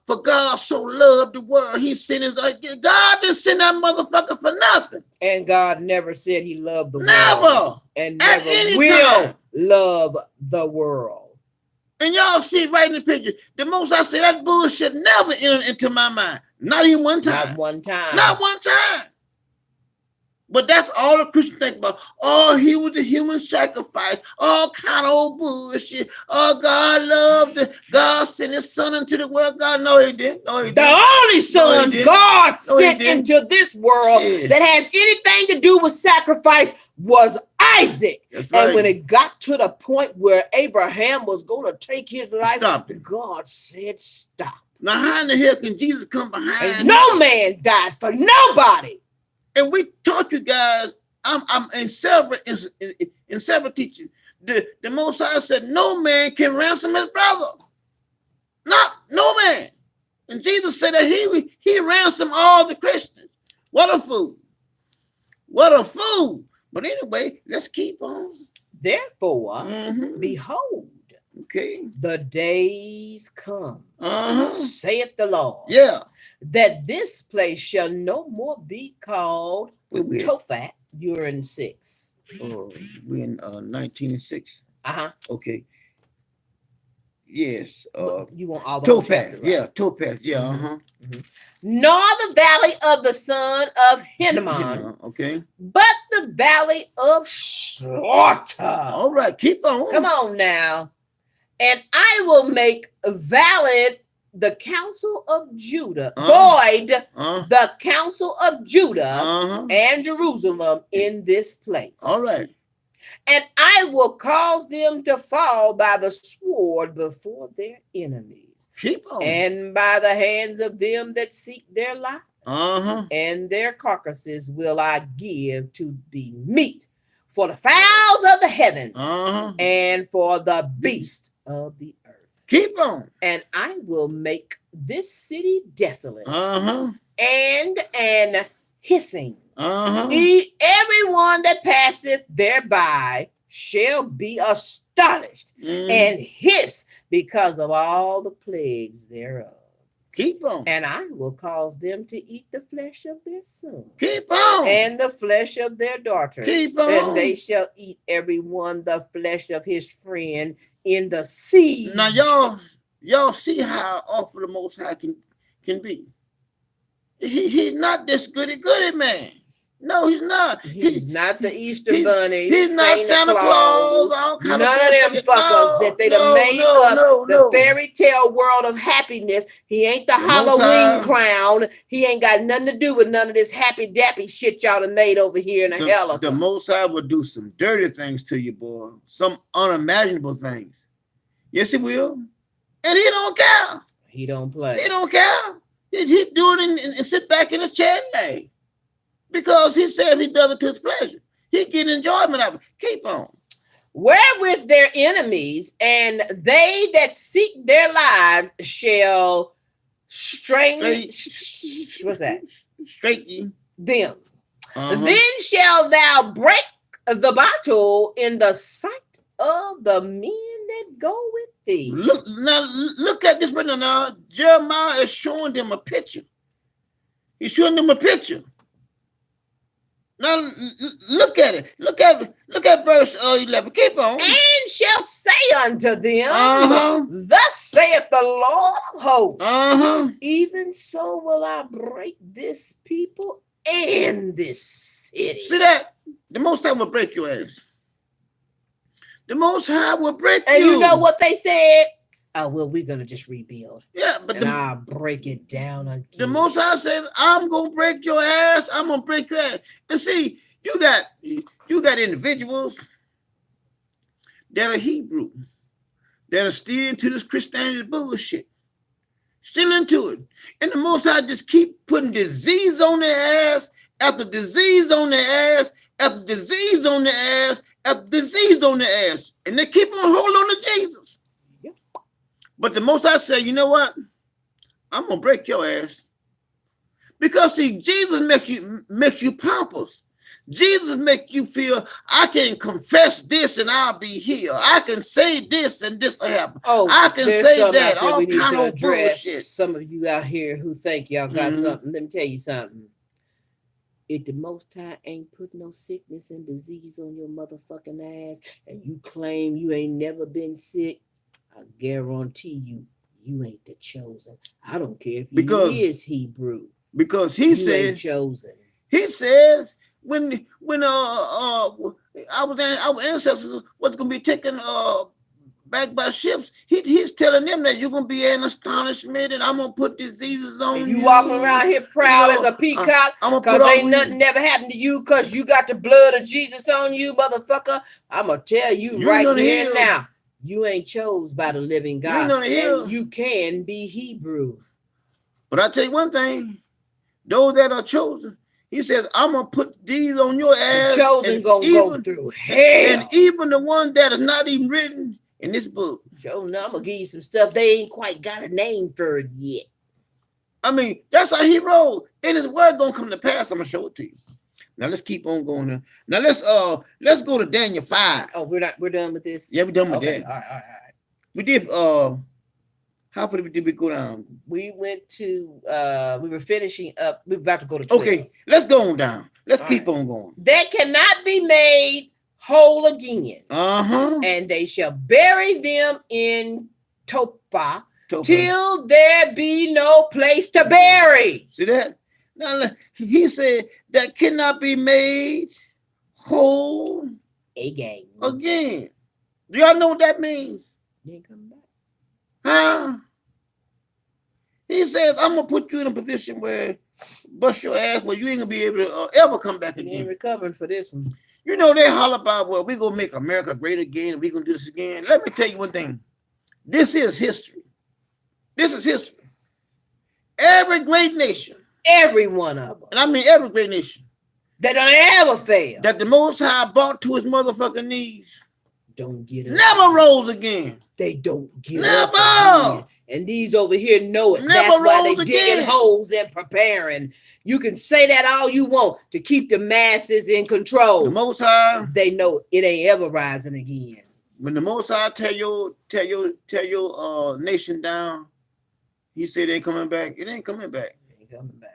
for God so loved the world, he sent his, God didn't send that motherfucker for nothing. And God never said he loved the world. Never. And never will love the world. And y'all see right in the picture, the Most I said that bullshit never entered into my mind. Not even one time. Not one time. Not one time. But that's all the Christians think about. Oh, he was a human sacrifice. All kind of old bullshit. Oh, God loved it. God sent his son into the world. God, no, he didn't. No, he didn't. The only son God sent into this world that has anything to do with sacrifice was Isaac. Right. And when it got to the point where Abraham was going to take his life, God said, stop. Now, how in the hell can Jesus come behind? And no man died for nobody. And we taught you guys, I'm in several teachings. The Most High said no man can ransom his brother. No man. And Jesus said that he ransomed all the Christians. What a fool. What a fool. But anyway, let's keep on. Therefore, behold, the days come, saith the Lord. Yeah. That this place shall no more be called Tophat. You're in 6. We're in 1906. Okay. Yes. You want all the Tophat. right? Yeah, Tophat. Yeah. Nor the valley of the son of Hinnom. Okay. But the valley of slaughter. All right, keep on. Come on now. And I will make valid the counsel of Judah, the counsel of Judah and Jerusalem in this place. All right. And I will cause them to fall by the sword before their enemies. Keep on. And by the hands of them that seek their life. And their carcasses will I give to be meat for the fowls of the heaven and for the beast of the earth. Keep on. And I will make this city desolate and an hissing. Everyone that passeth thereby shall be astonished and hiss because of all the plagues thereof. Keep on. And I will cause them to eat the flesh of their sons. Keep on. And the flesh of their daughters. Keep on. And they shall eat everyone the flesh of his friend in the sea. Now y'all see how awful the Most High can be. He's not this goody man. No, he's not. He's not the Easter Bunny. He's not Santa Claus. None of them fuckers that they done made up the fairy tale world of happiness. He ain't the Halloween clown. He ain't got nothing to do with none of this happy dappy shit y'all done made over here in the hell of the Most High will do some dirty things to you, boy. Some unimaginable things. Yes, he will. And he don't care. He don't play. He don't care. He do it and sit back in his chair and lay. Because he says he does it to his pleasure. He get enjoyment out of it. Keep on. Wherewith their enemies and they that seek their lives shall straighten. What's that? Straighten them. Then shall thou break the bottle in the sight of the men that go with thee. Look at this right now. Jeremiah is showing them a picture. He's showing them a picture. Now look at it. Look at verse 11. Keep on. And shall say unto them, thus saith the Lord of hosts, even so will I break this people and this city. See that? The Most High will break your ass. The Most High will break you. And you know what they said? Oh, well, we're going to just rebuild. Yeah, but I'll break it down again. The Most High says, I'm going to break your ass. I'm going to break your ass. And see, you got individuals that are Hebrew, that are still into this Christianity bullshit. Still into it. And the Most High just keep putting disease on their ass, after disease on their ass, after disease on their ass, after disease on their ass. And they keep on holding on to Jesus. But the Most High said, you know what? I'm gonna break your ass. Because see, Jesus makes you pompous. Jesus makes you feel I can confess this and I'll be healed. I can say this and this will happen. Oh, I can say that. All kind of bullshit. Some of you out here who think y'all got something. Let me tell you something. If the Most High ain't put no sickness and disease on your motherfucking ass, and you claim you ain't never been sick, I guarantee you ain't the chosen. I don't care if you is Hebrew. Because he said ain't chosen. He says when our ancestors was gonna be taken back by ships, he's telling them that you're gonna be an astonishment and I'm gonna put diseases on you. You walking around here proud as a peacock because ain't nothing never happened to you because you got the blood of Jesus on you, motherfucker. I'm gonna tell you right here now. You ain't chose by the living God. And you can be Hebrew. But I tell you one thing, those that are chosen, he says, I'm going to put these on your ass. The chosen going to go through hell. And even the one that is not even written in this book. Sure, now I'm going to give you some stuff. They ain't quite got a name for it yet. I mean, that's how he rolled. And his word going to come to pass. I'm going to show it to you. Now let's keep on going. Now let's go to Daniel 5. Oh, we're done with this. Yeah, we're done with that. All right. We did how far did we go down? We went to we were finishing up. We're about to go to 12. Okay, let's go on down. Let's keep on going. That cannot be made whole again. And they shall bury them in Tophah till there be no place to bury. See that? Now he said that cannot be made whole again. Do y'all know what that means? They ain't coming back. Huh? He says, I'm gonna put you in a position where bust your ass, where you ain't gonna be able to ever come back again. You ain't recovering for this one. You know, they holler about, well, we're gonna make America great again, and we're gonna do this again. Let me tell you one thing. This is history. This is history. Every great nation. Every one of them. And I mean every great nation. That don't ever fail. That the Most High brought to his motherfucking knees. Don't get it. Never rose again. They don't get Never. Up and these over here know it. Never. That's why they again. digging holes and preparing. You can say that all you want to keep the masses in control. The Most High. They know it ain't ever rising again. When the Most High tell your nation down, he said it ain't coming back. It ain't coming back. It ain't coming back.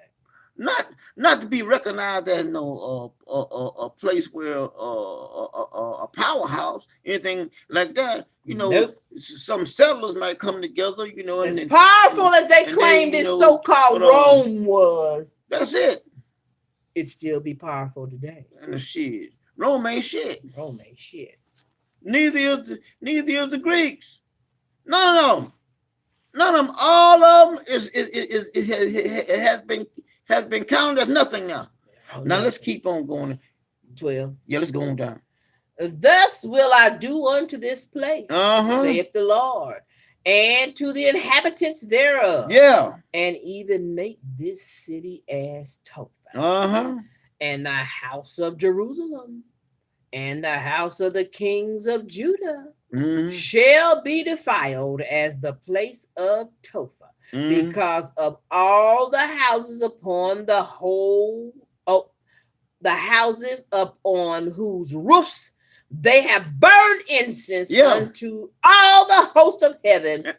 Not to be recognized as a place where a powerhouse, anything like that. You know, nope. Some settlers might come together. You know, as powerful as they claim this so-called Rome was. That's it. It still be powerful today. And the shit, Rome ain't shit. Rome ain't shit. Neither is the Greeks. None of them. All of them has been counted as nothing now. Now let's keep on going. 12. Yeah, let's go on down. Thus will I do unto this place, saith the Lord, and to the inhabitants thereof. Yeah. And even make this city as Topheth. And the house of Jerusalem and the house of the kings of Judah shall be defiled as the place of Topheth. Because of all the houses upon the whole, the houses upon whose roofs they have burned incense unto all the host of heaven,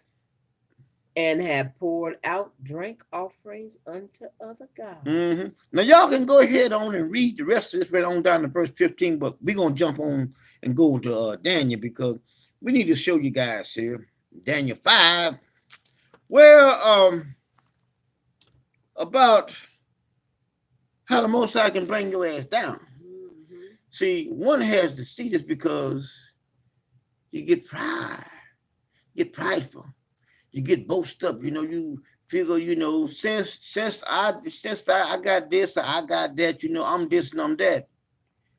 and have poured out drink offerings unto other gods. Now y'all can go ahead on and read the rest of this right on down to verse 15, but we're gonna jump on and go to Daniel, because we need to show you guys here Daniel 5. Where about how the Most High can bring your ass down. See, one has to see this because you get pride, get prideful, you get boast up. You know, you figure, you know, since I got this, or I got that. You know, I'm this and I'm that.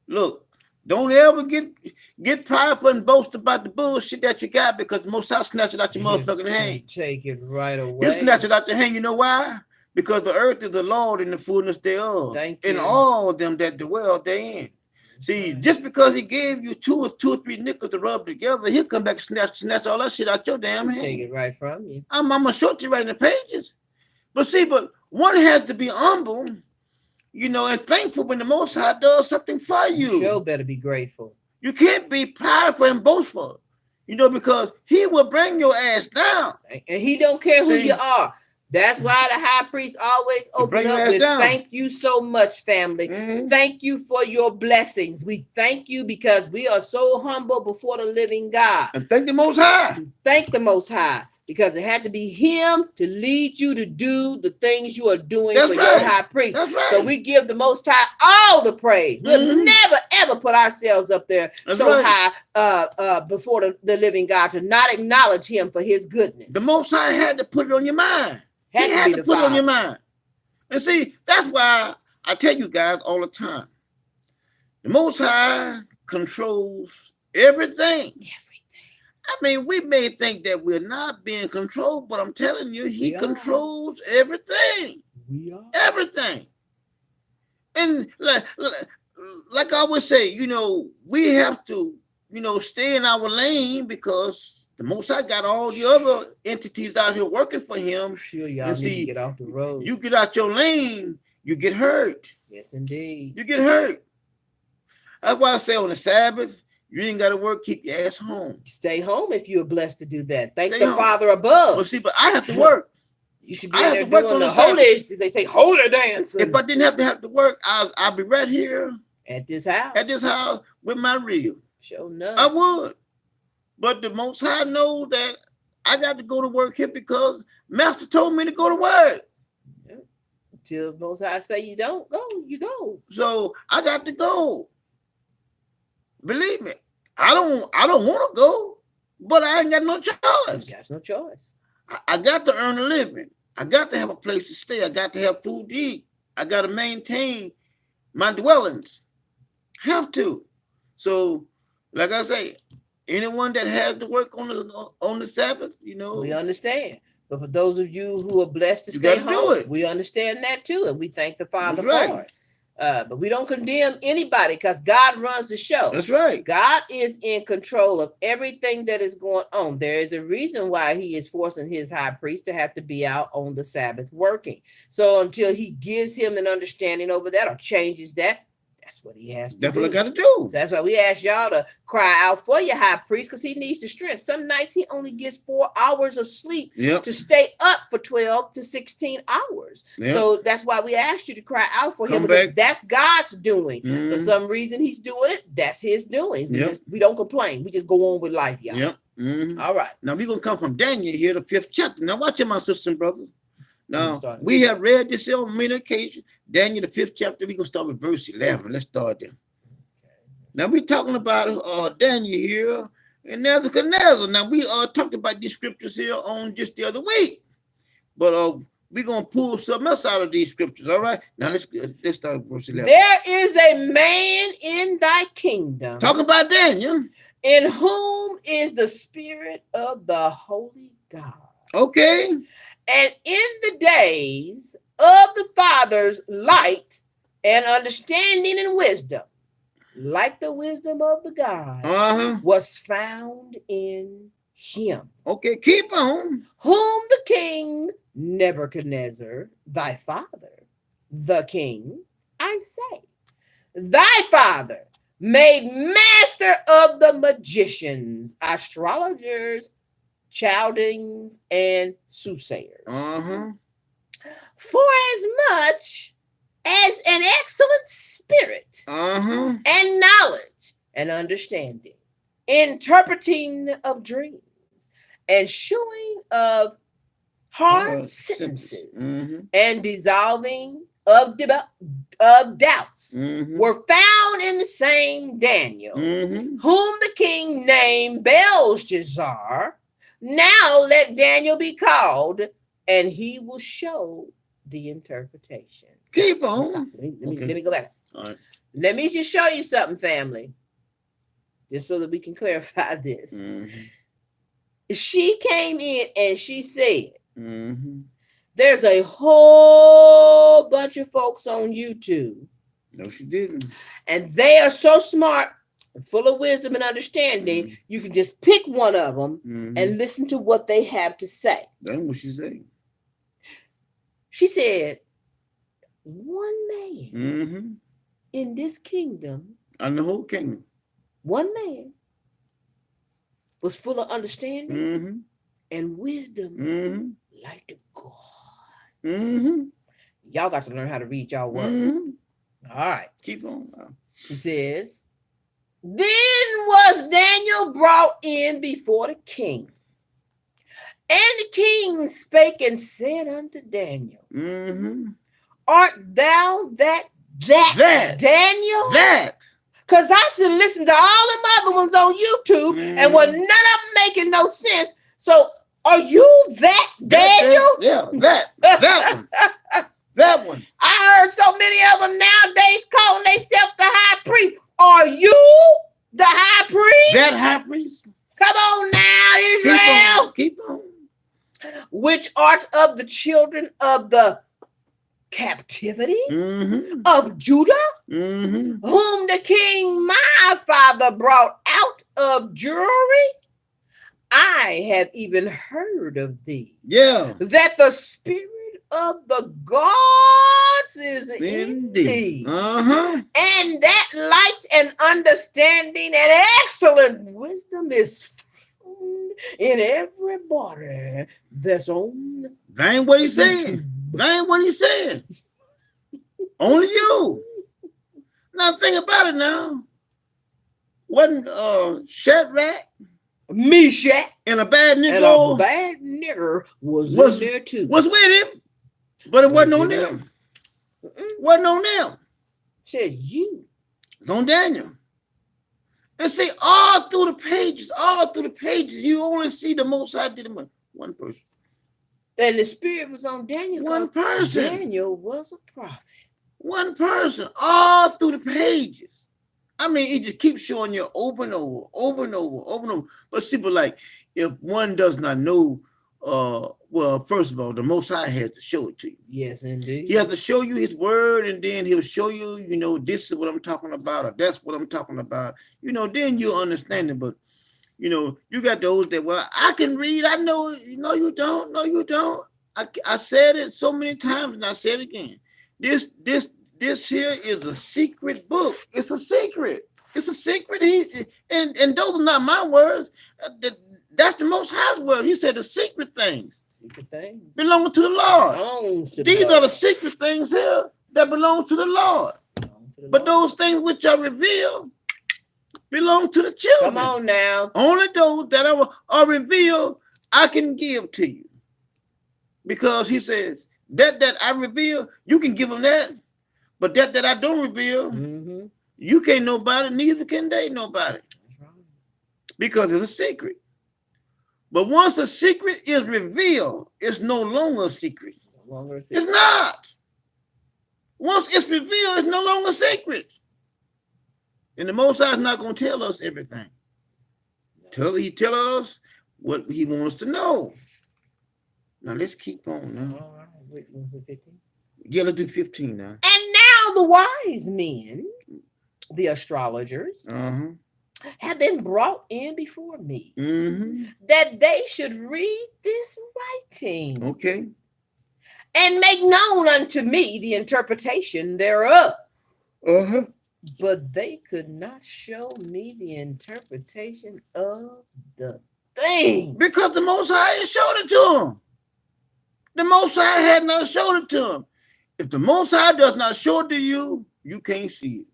Look. Don't ever get prideful and boast about the bullshit that you got, because Most High snatch it out your motherfucking hand. Take it right away. He snatch it out your hand. You know why? Because the earth is the Lord and the fullness thereof, and all of them that dwell therein. See, just because he gave you two or three nickels to rub together, he'll come back and snatch all that shit out your damn hand. Take it right from you. I'm gonna show you right in the pages. But one has to be humble. You know, and thankful when the Most High does something for you. You sure better be grateful. You can't be prideful and boastful, you know, because he will bring your ass down. And he don't care who you are. That's why the high priest always open up with thank you so much, family. Thank you for your blessings. We thank you because we are so humble before the living God. And thank the Most High. Thank the Most High. Because it had to be him to lead you to do the things you are doing your high priest. So we give the Most High all the praise. We'll never, ever put ourselves up there high before the living God to not acknowledge him for his goodness. The Most High had to put it on your mind. He had to put it on your mind. And see, that's why I tell you guys all the time. The Most High controls everything. I mean, we may think that we're not being controlled, but I'm telling you, he controls everything. We are. Everything. And like I would say, you know, we have to, you know, stay in our lane, because the Most High got all the other entities out here working for him. Sure, y'all need to get off the road. You get out your lane, you get hurt. Yes, indeed. You get hurt. That's why I say on the Sabbath, you ain't got to work. Keep your ass home. Stay home if you are blessed to do that. Thank the Father above. Well, see, but I have to work. You should be there doing the holy. They say holy dance. If I didn't have to work, I'll be right here at this house. At this house with my reel. Sure enough. I would. But the Most High knows that I got to go to work here because Master told me to go to work. Till Most High say you don't go, you go. So I got to go. Believe me, I don't want to go, but I ain't got no choice. You got no choice. I got to earn a living. I got to have a place to stay. I got to have food to eat. I got to maintain my dwellings. Have to. So, like I say, anyone that has to work on the Sabbath, we understand. But for those of you who are blessed to stay home, we understand that too, and we thank the Father for it. But we don't condemn anybody because God runs the show. That's right. God is in control of everything that is going on. There is a reason why he is forcing his high priest to have to be out on the Sabbath working. So until he gives him an understanding over that or changes that, that's what he has to Definitely do. got to do. So that's why we ask y'all to cry out for your high priest because he needs the strength. Some nights he only gets 4 hours of sleep to stay up for 12 to 16 hours. Yep. So that's why we asked you to cry out for him because that's God's doing. For some reason he's doing it. That's his doing. We don't complain. We just go on with life, y'all. Yep. All right. Now we're going to come from Daniel here, the 5th chapter. Now watch it, my sisters and brothers. Now, we have read this on many occasions. Daniel, the 5th chapter, we're going to start with verse 11. Let's start there. Now, we're talking about Daniel here and Nebuchadnezzar. Now, we talked about these scriptures here on just the other week. But we're going to pull something else out of these scriptures, all right? Now, let's start with verse 11. There is a man in thy kingdom. Talking about Daniel. In whom is the spirit of the holy God. Okay. And in the days of the fathers, light and understanding and wisdom, like the wisdom of the God, was found in him. Okay, keep on. Whom the king Nebuchadnezzar, thy father, the king, I say, thy father made master of the magicians, astrologers, Chaldeans, and soothsayers. For as much as an excellent spirit and knowledge and understanding, interpreting of dreams and shewing of hard sentences and dissolving of doubts were found in the same Daniel, whom the king named Belshazzar. Now let Daniel be called, and he will show the interpretation. Keep on. Let me go back. All right. Let me just show you something, family, just so that we can clarify this. She came in and she said, there's a whole bunch of folks on YouTube. No, she didn't. And they are so smart, full of wisdom and understanding, you can just pick one of them and listen to what they have to say. That's what she said. She said, one man in this kingdom, and the whole kingdom, one man was full of understanding and wisdom like the God. Y'all got to learn how to read y'all word. All right. Keep on. He says, then was Daniel brought in before the king. And the king spake and said unto Daniel, art thou that Daniel? That. Because I should listen to all them other ones on YouTube and was none of them making no sense. So are you that Daniel? Yeah, that one. That one. I heard so many of them nowadays calling themselves the high priest. Are you the high priest? That high priest? Come on now, Israel. Keep on. Which art of the children of the captivity of Judah, whom the king my father brought out of Jewry? I have even heard of thee. Yeah. That the spirit of the gods is in thee. And that light and understanding and excellent wisdom is found in everybody that's on. That ain't what he's saying. That ain't what he's saying. Only you. Now think about it now. Wasn't Shadrach, Meshach, and a bad nigger? And a bad nigger was in there too. Was with him, but it wasn't on them. Wasn't on them. Said you. It's on Daniel. And see, all through the pages, you only see the Most High did him one person. And the spirit was on Daniel. One person. Daniel was a prophet. One person, all through the pages. I mean, it just keeps showing you over and over, over and over, over and over. But see, but like, if one does not know, well, first of all, the Most High has to show it to you. Yes, indeed. He has to show you his word, and then he'll show you, you know, this is what I'm talking about, or that's what I'm talking about. You know, then you'll understand it. But, you know, you got those that, well, I can read, I know. No, you don't. No, you don't. I said it so many times, and I said it again. This here is a secret book. It's a secret. It's a secret. And those are not my words. That's the Most High's word. He said the secret things. Secret things belong to the Lord. These are the secret things here that belong to the Lord. But those things which are revealed belong to the children. Come on now. Only those that are revealed I can give to you. Because he says, that I reveal, you can give them that. But that I don't reveal, you can't know about it, neither can they know about it. Because it's a secret. But once a secret is revealed, it's no longer a secret. It's not. Once it's revealed, it's no longer a secret. And the Most High is not going to tell us everything. He tell us what he wants us to know. Now let's keep on now. All right. Wait, 15? Yeah, let's do 15 now. And now the wise men, the astrologers, have been brought in before me, that they should read this writing. Okay. And make known unto me the interpretation thereof. But they could not show me the interpretation of the thing. Because the Most High had showed it to them. The Most High had not showed it to them. If the Most High does not show it to you, you can't see it.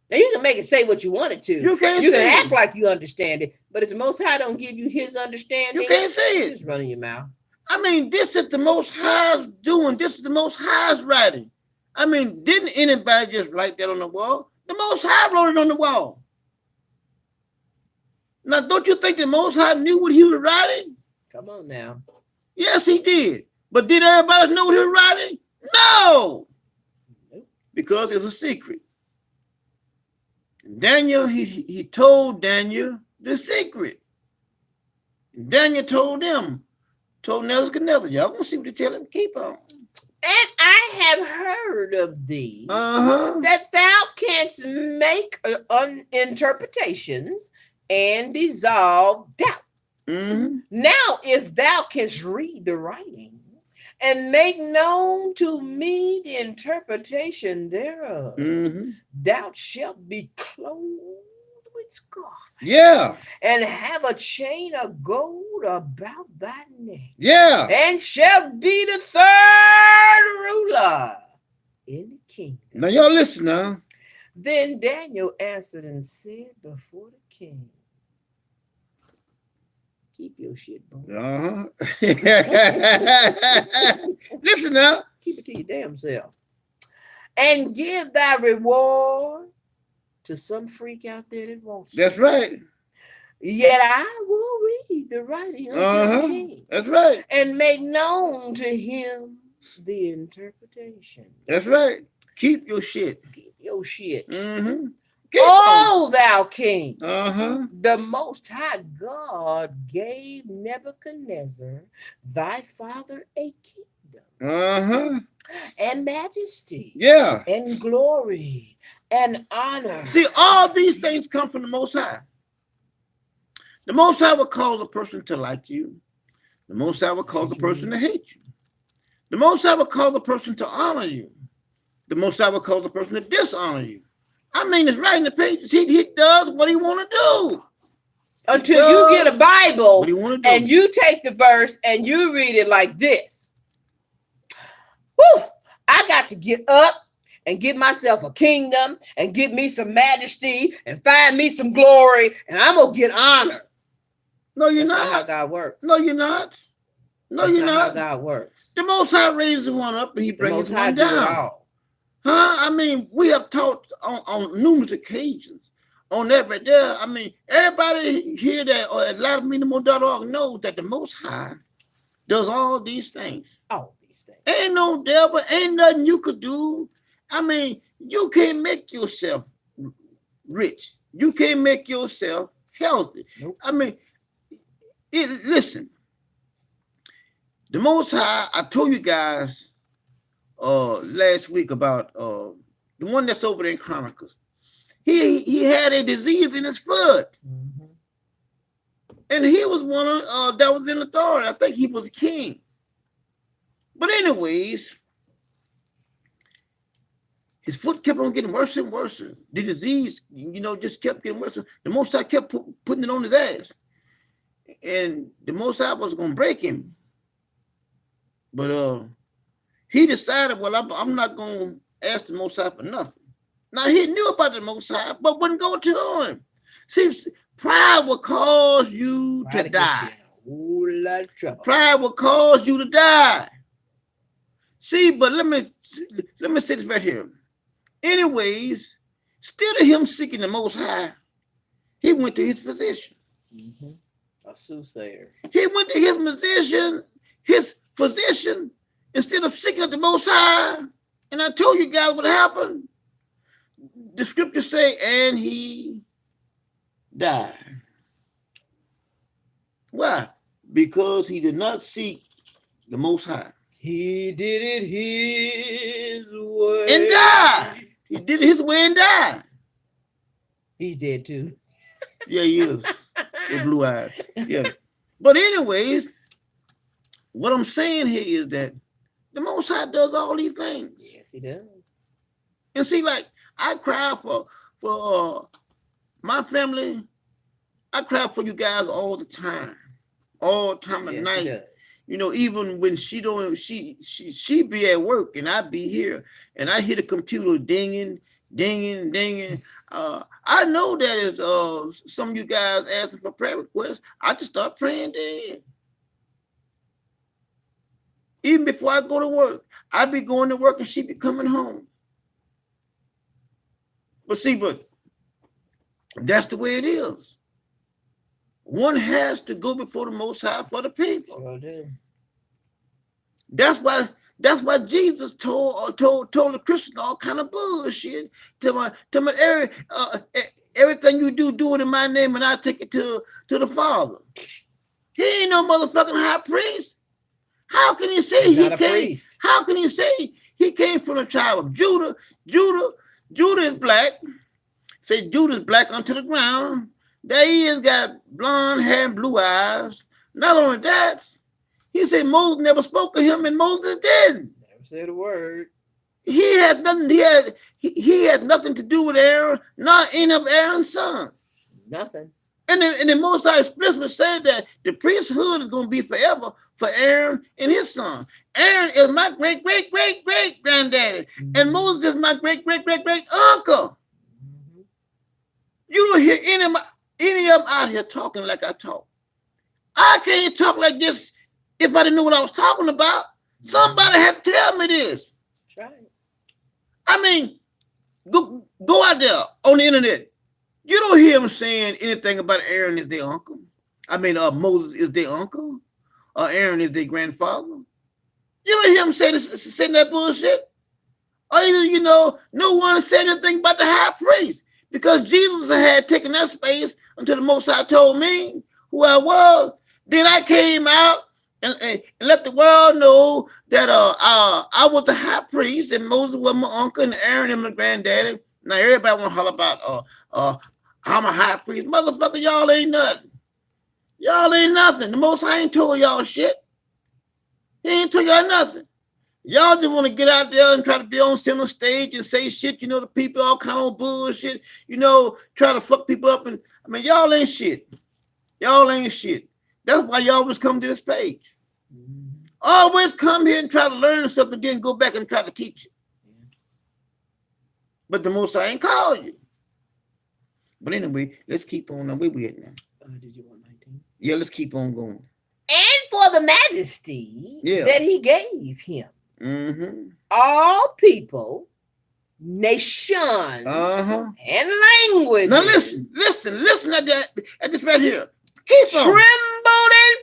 Now you can make it say what you want it to. You can act like you understand it, but if the Most High don't give you his understanding, you can't see it. Just running your mouth. I mean, this is the Most High's doing. This is the Most High's writing. I mean, didn't anybody just write that on the wall? The Most High wrote it on the wall. Now, don't you think the Most High knew what he was writing? Come on now. Yes, he did. But did everybody know what he was writing? No. Because it's a secret. Daniel, he told Daniel the secret. Daniel told Nebuchadnezzar, y'all gonna see what they tell him. Keep on. And I have heard of thee that thou canst make interpretations and dissolve doubt. Now, if thou canst read the writing and make known to me the interpretation thereof, thou shalt be clothed with scarlet. Yeah. And have a chain of gold about thy neck. Yeah. And shall be the third ruler in the kingdom. Now y'all listen now. Then Daniel answered and said before the king, keep your shit, boy. Listen now. Keep it to your damn self. And give thy reward to some freak out there that wants That's it. Right. Yet I will read the writing unto the king. That's right. And make known to him the interpretation. That's right. Keep your shit. Keep your shit. Oh, thou king, the Most High God gave Nebuchadnezzar thy father a kingdom, and majesty, and glory, and honor. See, all these things come from the Most High. The Most High will cause a person to like you. The Most High will cause a person to hate you. The Most High will cause a person to honor you. The Most High will cause a person to dishonor you. I mean, it's right in the pages. He does what he want to do. Until you get a Bible and you take the verse and you read it like this. Woo! I got to get up and get myself a kingdom and get me some majesty and find me some glory and I'm going to get honor. No, you're That's not. how God works. No, you're not. No, That's you're not. How God works. The Most High raises one up and he brings one down. I mean, we have taught on numerous occasions on that right there. I mean, everybody here that, or a lot of MeNoMore.org knows that the Most High does all these things. All these things. Ain't no devil, ain't nothing you could do. I mean, you can't make yourself rich. You can't make yourself healthy. Nope. I mean, listen. The Most High, I told you guys last week about the one that's over there in Chronicles. He had a disease in his foot. Mm-hmm. And he was one of that was in authority. I think he was a king. But anyways, his foot kept on getting worse and worse. The disease, just kept getting worse. The Most High kept putting it on his ass. And the Most High was going to break him. But he decided, well, I'm not going to ask the Most High for nothing. Now, he knew about the Most High, but wouldn't go to him. See, pride will cause you to die. Pride will cause you to die. See, but let me say this right here. Anyways, instead of him seeking the Most High, he went to his physician. Mm-hmm. A soothsayer. He went to his physician, instead of seeking the Most High. And I told you guys what happened. The scriptures say, and he died. Why? Because he did not seek the Most High. He did it his way. And died. He did it his way and died. He's dead too. Yeah, he is. With blue eyes. Yeah. But anyways, what I'm saying here is that the Most High does all these things. Yes, he does. And see, like, I cry for my family. I cry for you guys all the time. All the time at night. Even when she be at work and I be here and I hear the computer dinging. I know that is some of you guys asking for prayer requests. I just start praying then. Even before I go to work, I be going to work and she be coming home. But that's the way it is. One has to go before the Most High for the people. Sure do. That's why Jesus told the Christians all kind of bullshit. Everything you do it in my name, and I take it to the Father. He ain't no motherfucking high priest. How can you say he came? How can you say he came from the tribe of Judah? Judah is black. Say Judah is black unto the ground. There he is, got blonde hair and blue eyes. Not only that, he said Moses never spoke to him, and Moses didn't. Never said a word. He had nothing. He had nothing to do with Aaron, not any of Aaron's sons. Nothing. And the Most High explicitly said that the priesthood is going to be forever for Aaron and his son. Aaron is my great granddaddy, and Moses is my great uncle. Mm-hmm. You don't hear any of them out here talking like I talk. I can't talk like this if I didn't know what I was talking about. Somebody had to tell me this. That's right. I mean, go out there on the internet. You don't hear them saying anything about Aaron is their uncle. I mean, Moses is their uncle. Or Aaron is their grandfather. You don't hear them saying that bullshit. Or even, no one said anything about the high priest. Because Jesus had taken that space until the Most High told me who I was. Then I came out and let the world know that I was the high priest and Moses was my uncle and Aaron and my granddaddy. Now everybody want to holler about I'm a high priest. Motherfucker, y'all ain't nothing. Y'all ain't nothing. The Most High ain't told y'all shit. He ain't told y'all nothing. Y'all just want to get out there and try to be on center stage and say shit, the people all kind of bullshit, try to fuck people up. And I mean, y'all ain't shit. Y'all ain't shit. That's why y'all always come to this page. Mm-hmm. Always come here and try to learn something, then go back and try to teach it. Yeah. But the Most High ain't called you. But anyway, let's keep on. Where we at now? Did you want 19? Yeah, let's keep on going. And for the majesty that he gave him. Mm-hmm. All people, nations, and languages. Now listen at that, at this right here. Keep on. Trembled and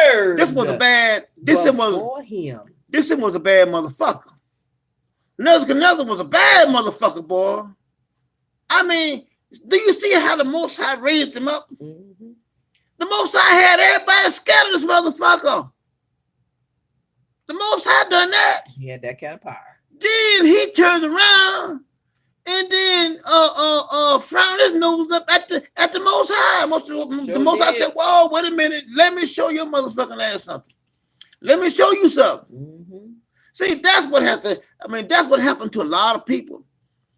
feared. This was a bad. This was a bad motherfucker. Nebuchadnezzar was a bad motherfucker, boy. I mean, do you see how the Most High raised him up? Mm-hmm. The Most High had everybody scattered this motherfucker. The Most High done that. He had that kind of power. Then he turned around and then frowned his nose up at the Most High. The Most High said, "Whoa, wait a minute. Let me show your motherfucking ass something. Let me show you something." Mm-hmm. See, that's what happened. I mean, that's what happened to a lot of people.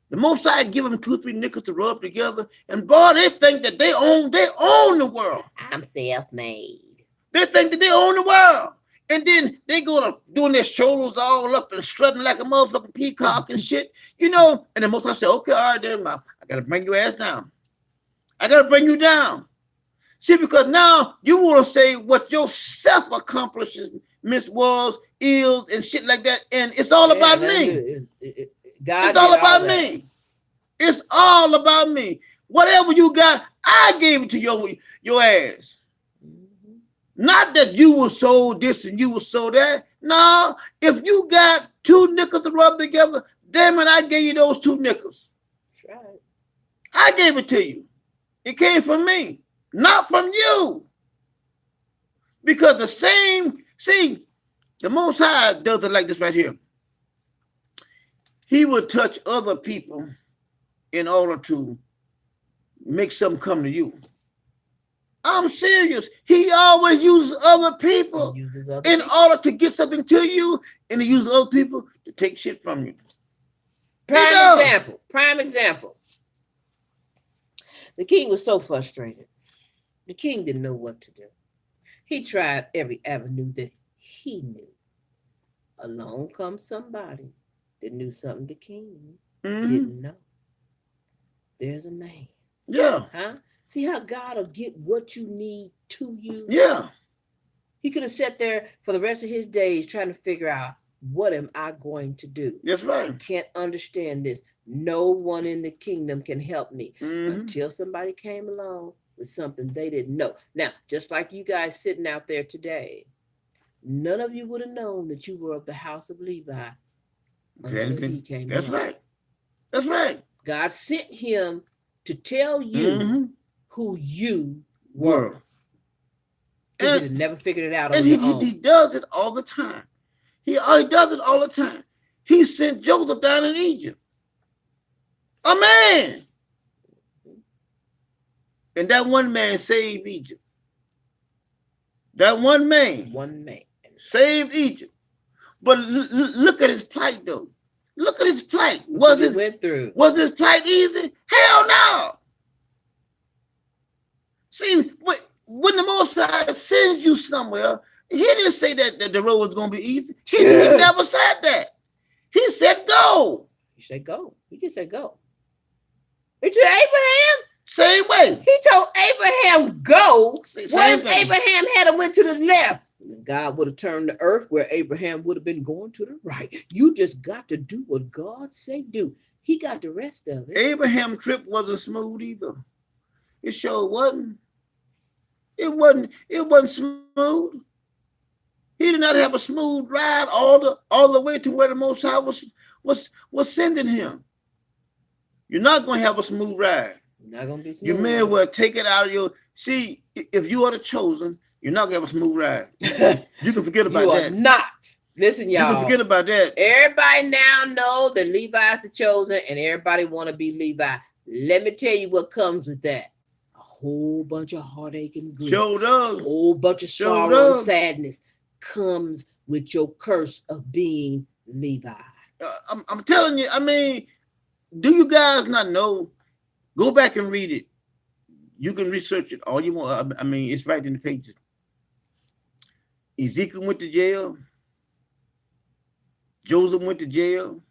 The Most High give them 2 or 3 nickels to rub together, and boy, they think that they own the world. I'm self-made. They think that they own the world. And then they go to doing their shoulders all up and strutting like a motherfucking peacock and shit, you know. And the Most High said, "Okay, all right, then, I gotta bring your ass down. I gotta bring you down." See, because now you want to say what your self-accomplishment was, is, and shit like that, and it's all about me. It's all about me. It's all about me. Whatever you got, I gave it to your ass. Not that you were sold this and you were sold that. No, if you got 2 nickels to rub together, damn it, I gave you those 2 nickels. That's right. I gave it to you. It came from me, not from you. Because the Most High does it like this right here. He will touch other people in order to make something come to you. I'm serious. He always uses other people in order to get something to you, and he uses other people to take shit from you. Prime example. The king was so frustrated. The king didn't know what to do. He tried every avenue that he knew. Along comes somebody that knew something the king didn't know. There's a man. Yeah. Huh? See how God will get what you need to you? Yeah. He could have sat there for the rest of his days trying to figure out, what am I going to do? That's right. I can't understand this. No one in the kingdom can help me until somebody came along with something they didn't know. Now, just like you guys sitting out there today, none of you would have known that you were of the house of Levi until he came That's along. right. That's right. God sent him to tell you who you were. And you never figured it out on your own. He does it all the time. He does it all the time. He sent Joseph down in Egypt. A man. And that one man saved Egypt. That one man. Saved Egypt. But look at his plight, though. Look at his plight. Was his plight easy? Hell no. See, when the Most High sends you somewhere, he didn't say that the road was going to be easy. He never said that. He said go. He said go. He just said go. He told Abraham? Same way. He told Abraham go. What if Abraham had went to the left? God would have turned the earth where Abraham would have been going to the right. You just got to do what God say do. He got the rest of it. Abraham's trip wasn't smooth either. It sure wasn't. It wasn't smooth. He did not have a smooth ride all the way to where the Most High was sending him. You're not going to have a smooth ride. Not going to be smooth. You may as well take it out of your... See, if you are the chosen, you're not going to have a smooth ride. You can forget about that. You are not. Listen, y'all. You can forget about that. Everybody now know that Levi's the chosen and everybody want to be Levi. Let me tell you what comes with that. A whole bunch of heartache and grief. Sure does. A whole bunch of sorrow and sadness comes with your curse of being Levi. I'm telling you, I mean, do you guys not know? Go back and read it. You can research it all you want. I mean, it's right in the pages. Ezekiel went to jail. Joseph went to jail.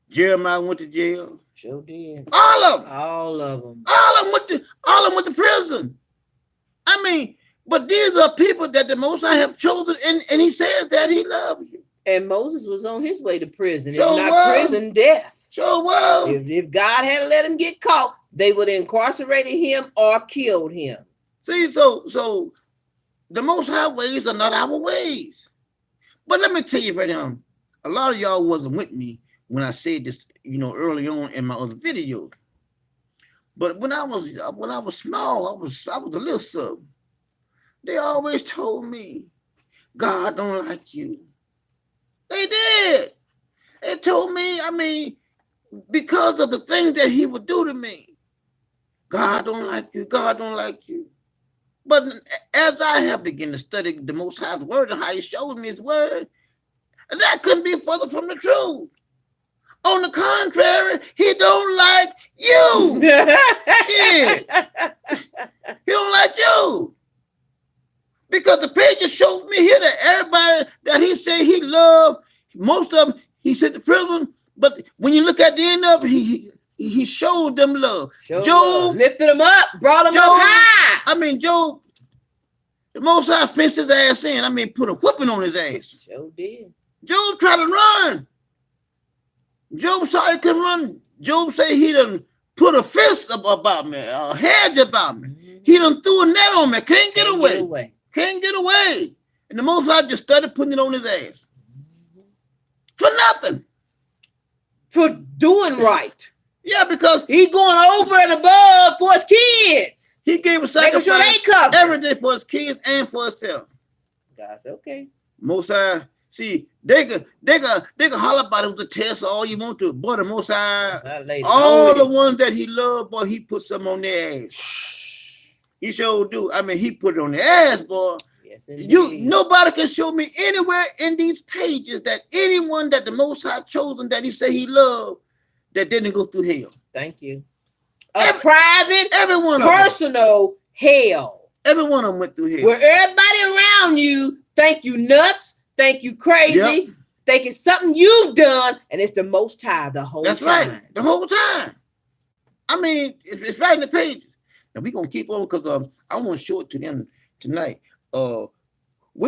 Jeremiah went to jail. Sure did. All of them. All of them. All of them went to prison. I mean, but these are people that the Most High have chosen, and he says that he loves you. And Moses was on his way to prison. Sure, if not prison, death. Sure was. If God had let him get caught, they would have incarcerated him or killed him. See, so the Most High ways are not our ways. But let me tell you right now, a lot of y'all wasn't with me when I said this, early on in my other videos. But when I was small, I was a little something. They always told me, God don't like you. They did. They told me, because of the things that he would do to me. God don't like you. God don't like you. But as I have begun to study the Most High's word and how he showed me his word, that couldn't be further from the truth. On the contrary, he don't like you. Shit. He don't like you. Because the pages showed me here that everybody that he said he loved, most of them, he sent to prison. But when you look at the end of it, he showed them love. Job lifted him up, brought him up high. Job, the Most High fenced his ass in. Put a whooping on his ass. Job did. Job tried to run. Job saw he couldn't run. Job said he done put a fist about me, a hedge about me. Mm-hmm. He done threw a net on me. Can't get away. Can't get away. And the Most High just started putting it on his ass. Mm-hmm. For nothing. For doing right. Yeah, because he going over and above for his kids. He gave a sacrifice every day for his kids and for himself. God's okay. Most High, see, they can holler about it with a test all you want to, but the Most High, all the ones that he loved, boy, he put some on their ass. He sure do. He put it on their ass, boy. Yes, indeed. Nobody can show me anywhere in these pages that anyone that the Most High chosen that he said he loved that didn't go through hell. Thank you. Private, everyone, personal hell. Every one of them went through hell. Where everybody around you think you nuts, think you crazy, think it's something you've done, and it's the Most High the whole time. That's right, the whole time. It's right in the pages. And we're going to keep on because I want to show it to them tonight. Where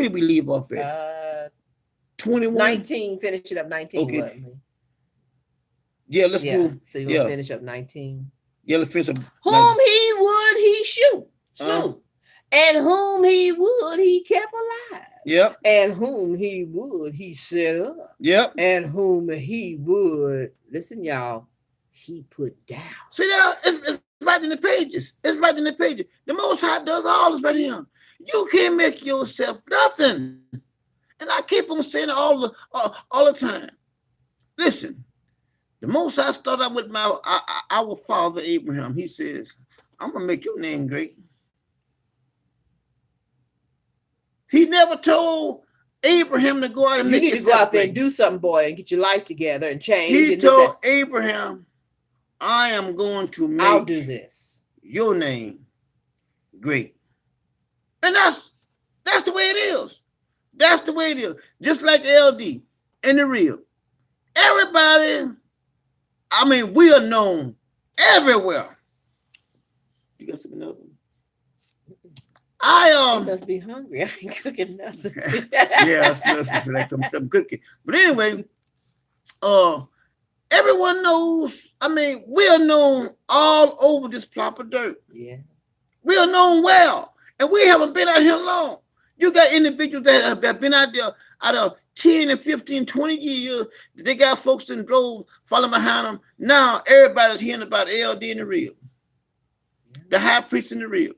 did we leave off at? 21? 19, finish it up 19. Okay. Yeah, let's go. So you want to finish up 19? Yeah, let's finish up. Whom he would, he shoot. And whom he would, he kept alive. Yep. And whom he would, he set up. Yep. And whom he would, listen, y'all, he put down. See that? It's right in the pages. It's right in the pages. The Most High does all this right here. You can't make yourself nothing. And I keep on saying it all the time. Listen, the Most High started out with our father Abraham. He says, I'm going to make your name great. He never told Abraham to go out and make you need to go out there and do something, boy, and get your life together and change. He told Abraham, I am going to make I'll do this. Your name great. And that's the way it is. That's the way it is. Just like LD in the real. Everybody, we are known everywhere. You got something else? I must be hungry. I ain't cooking nothing. Yeah, I like some cooking. But anyway, everyone knows. We are known all over this plot of dirt. Yeah, we are known well, and we haven't been out here long. You got individuals that have been out there out of 10 and 15, 20 years. They got folks in droves following behind them. Now everybody's hearing about LD in the real, the high priest in the real.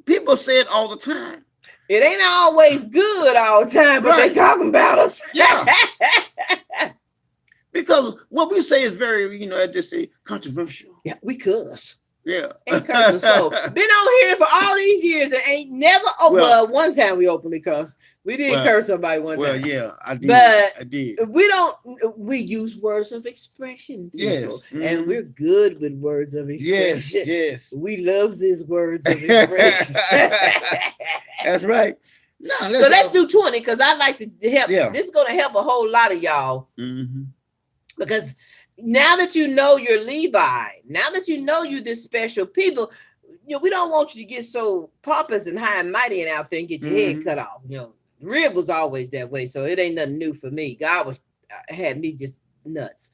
People say it all the time. It ain't always good all the time, but they talking about us. Yeah. Because what we say is very, as they say, controversial. Yeah, we cuss. Yeah. And cursing. So been on here for all these years and ain't never one time we openly cuss. We did curse somebody one time. Well, yeah, I did. But I did. We use words of expression, people. Yes. Mm-hmm. And we're good with words of expression. Yes. We love these words of expression. That's right. No, let's do 20 because I'd like to help. Yeah. This is going to help a whole lot of y'all. Mm-hmm. Because now that you know you're Levi, now that you know you're this special people, we don't want you to get so pompous and high and mighty and out there and get your head cut off. Rib was always that way, so it ain't nothing new for me. God had me just nuts.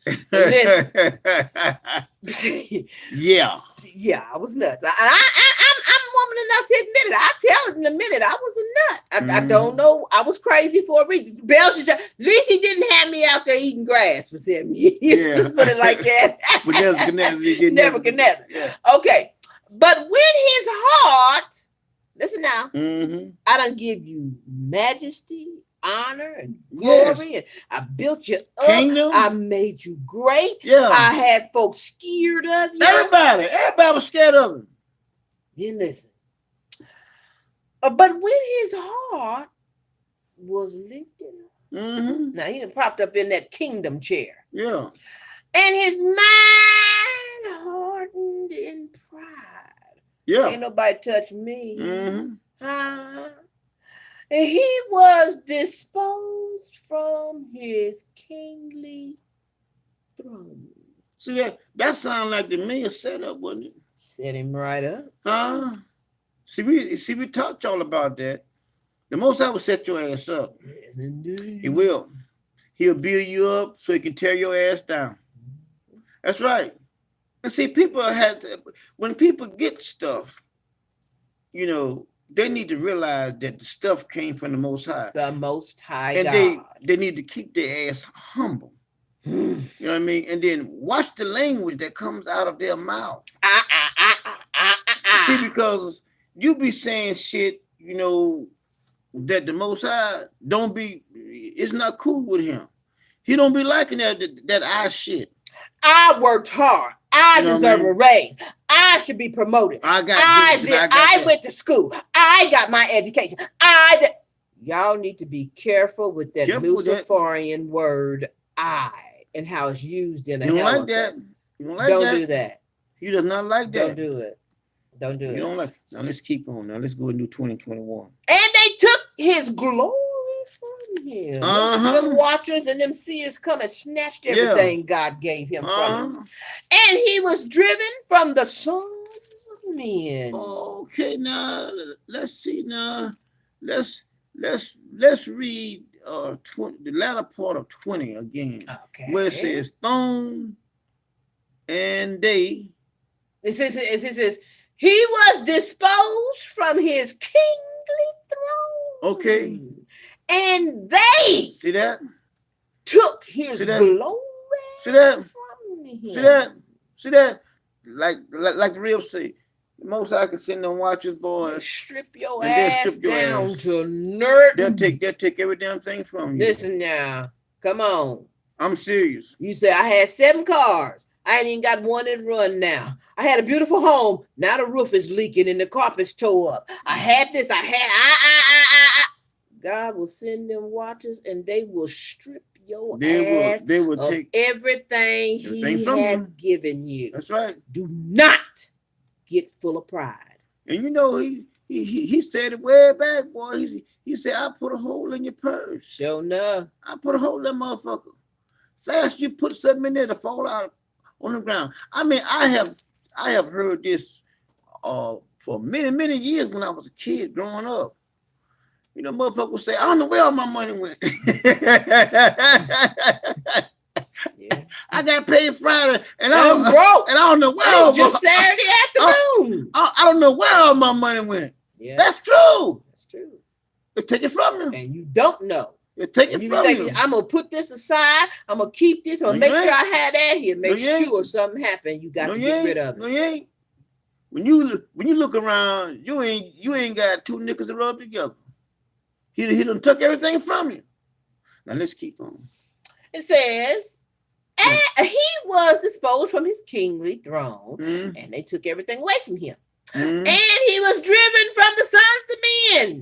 Yeah, I was nuts. I'm woman minute. I'll tell it in a minute. I was a nut. I don't know. I was crazy for a reason. Bells, at least he didn't have me out there eating grass for 7 years. Yeah. Put it like that. Nebuchadnezzar. Yeah. Okay. But when his heart, listen now, I done give you majesty, honor, and glory, and I built you up. Kingdom. I made you great. Yeah. I had folks scared of you. Everybody was scared of him. Then listen. But when his heart was lifted up, now he done propped up in that kingdom chair. Yeah. And his mind hardened in pride. Yeah. Ain't nobody touch me. And he was disposed from his kingly throne. See, that sounded like the me a setup, wasn't it? Set him right up. See, we talked all about that. The Most High will set your ass up. Yes, indeed. He will. He'll build you up so he can tear your ass down. That's right. And see, when people get stuff, they need to realize that the stuff came from the Most High. The Most High and God. They need to keep their ass humble. You know what I mean? And then watch the language that comes out of their mouth. See, because you be saying shit, that the Most High it's not cool with him. He don't be liking that I shit. I worked hard. I deserve a raise. I should be promoted. I went to school. I got my education. Y'all need to be careful with that Luciferian word "I" and how it's used in a You don't like that. You don't like that. Don't do that. He does not like that. Don't do it. Don't do it. You don't like. Now let's keep on. Now let's go into 2021. And they took his glory from him. Them watchers and them seers come and snatched everything God gave him from him. And he was driven from the sons of men. Okay, now let's see. Now let's read the latter part of 20 again. Okay. Where it says thrown and they. It says he was disposed from his kingly throne. Okay. And they see that took his glory from him. See that? Like the real say. The Most High can send them watchers, boys. Strip your ass down to nerd. They'll take every damn thing from you. Listen now. Come on. I'm serious. You say I had 7 cars. I ain't even got one that run now. I had a beautiful home. Now the roof is leaking and the carpet's tore up. I had this. God will send them watchers and they will strip your ass they will of take everything he has given you. That's right. Do not get full of pride. And he said it way back, boy. He said, I put a hole in your purse. Sure enough. I put a hole in that motherfucker. Fast you put something in there to fall out on the ground. I mean, I have heard this for many, many years when I was a kid growing up. Motherfuckers say, I don't know where all my money went. I got paid Friday and I'm broke. And I don't know where all just Saturday afternoon. I don't know where all my money went. Yeah. That's true. That's true. They take it from you. And you don't know. They take it from you. I'm gonna put this aside. I'm gonna keep this. I'm gonna make sure I have that here. Make sure something happened. You got to get rid of it. No, you ain't. When you look around, you ain't got 2 nickels to rub together. He done took everything from you. Now let's keep on. It says, and he was disposed from his kingly throne, and they took everything away from him. And he was driven from the sons of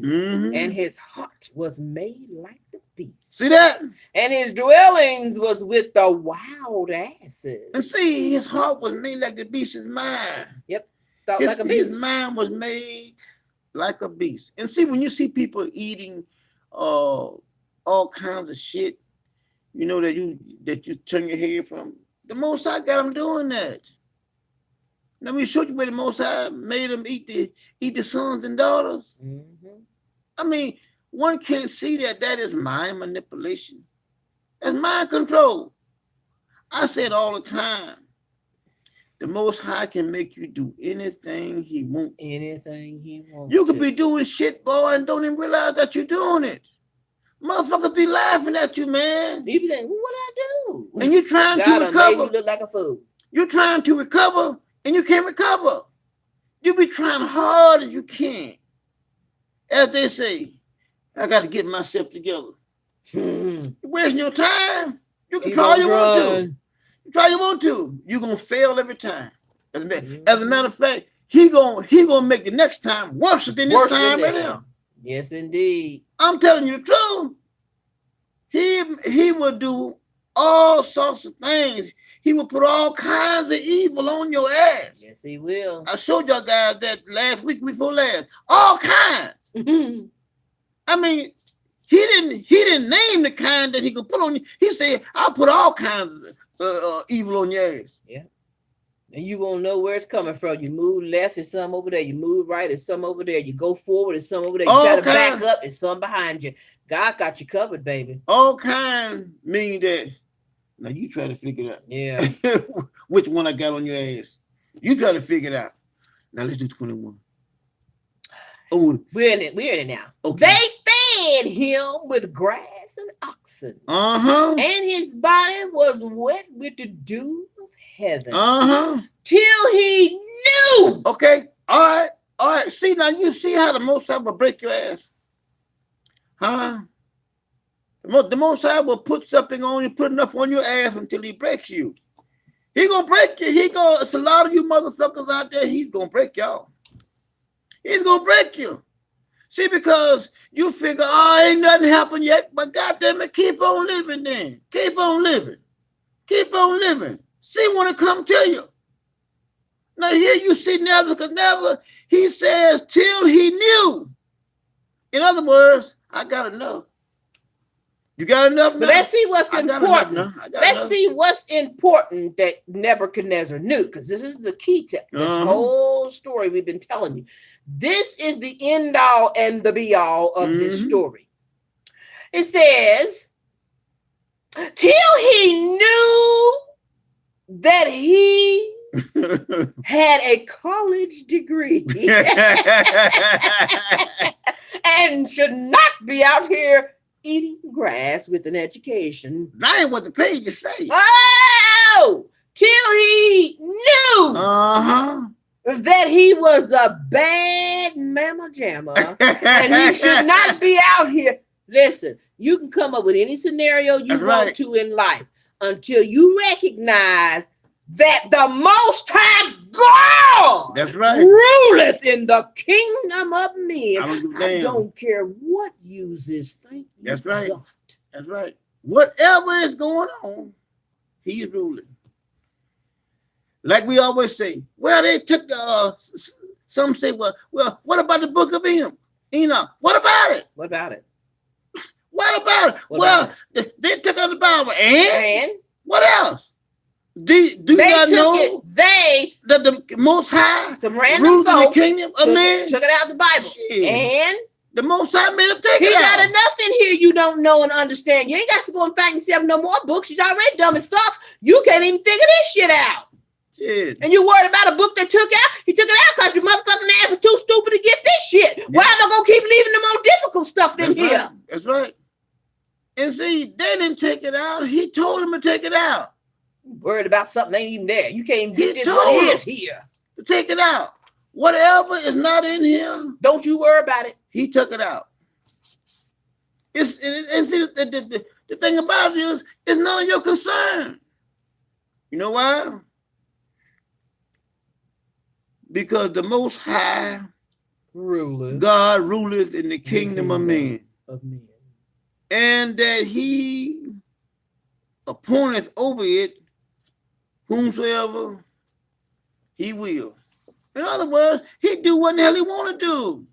men, and his heart was made like the beast. See that? And his dwellings was with the wild asses. And see, his heart was made like the beast's mind. Yep, thought like a beast. His mind was made like a beast. And see, when you see people eating all kinds of shit, that you turn your head from, the Most High got them doing that. Let me show you where the Most High made them eat the sons and daughters. I mean, one can't see that is mind manipulation. That's mind control. I said all the time, The Most High can make you do anything he wants. Anything he wants. You could be doing shit, boy, and don't even realize that you're doing it. Motherfuckers be laughing at you, man. You be saying, what I do? And you're trying to recover. You look like a fool. You're trying to recover, and you can't recover. You be trying hard as you can. As they say, I got to get myself together. You're wasting your time. You can try all you want to. You try you want to. You're going to fail every time. As a matter of fact, he gonna make the next time worse than this time right now. Yes, indeed. I'm telling you the truth. He will do all sorts of things. He will put all kinds of evil on your ass. Yes, he will. I showed y'all guys that last week before last. All kinds. I mean, he didn't name the kind that he could put on you. He said, I'll put all kinds of evil on your ass. Yeah. And you won't know where it's coming from. You move left, it's some over there. You move right, it's some over there. You go forward, it's some over there. You gotta back up, it's some behind you. God got you covered, baby. All kinds mean that. Now you try to figure it out. Yeah. Which one I got on your ass? You try to figure it out. Now let's do 21. Oh, we're in it now. Okay. They fed him with grass and oxen. And his body was wet with the dew of heaven. Till he knew. Okay. All right. See, now you see how the Most High will break your ass. Huh? The Most High will put something on you, put enough on your ass until he breaks you. He gonna break you. It's a lot of you motherfuckers out there, he's gonna break y'all. He's gonna break you. See, because you figure, ain't nothing happened yet, but goddamn it, keep on living then. Keep on living. Keep on living. See when it come to you. Now here you see Nebuchadnezzar, he says, till he knew. In other words, I got enough. You got enough now? But let's see what's important. Let's see what's important that Nebuchadnezzar knew, because this is the key to this whole story we've been telling you. This is the end all and the be all of this story. It says, till he knew that he had a college degree and should not be out here eating grass with an education. That ain't what the pages say. Oh, till he knew that he was a bad mamma jamma and he should not be out here. Listen, you can come up with any scenario you want to in life until you recognize that the Most High God ruleth in the kingdom of men. I don't care what uses. Thank you. That's right. God. That's right. Whatever is going on, he's ruling. Like we always say, well, they took some say, well, what about the book of Enoch? What about it? What about it? What about it? They took out the Bible. And what else? Do you not know that the Most High some random folks in the kingdom of man took it out of the Bible? Shit. And the Most High made them take it out. He got enough in here you don't know and understand. You ain't got to go and find yourself no more books. You're already dumb as fuck. You can't even figure this shit out. Shit. And you worried about a book that took out? He took it out because your motherfucking ass was too stupid to get this shit. Yeah. Why am I gonna keep leaving the more difficult stuff in here? Right. That's right. And see, they didn't take it out. He told them to take it out. Worried about something ain't even there. You can't even get this what is here. To take it out. Whatever is not in here, don't you worry about it. He took it out. And see, the thing about it is, it's none of your concern. You know why? Because the Most High God ruleth in the kingdom of men. And that he appointeth over it whomsoever he will. In other words, he do what the hell he want to do.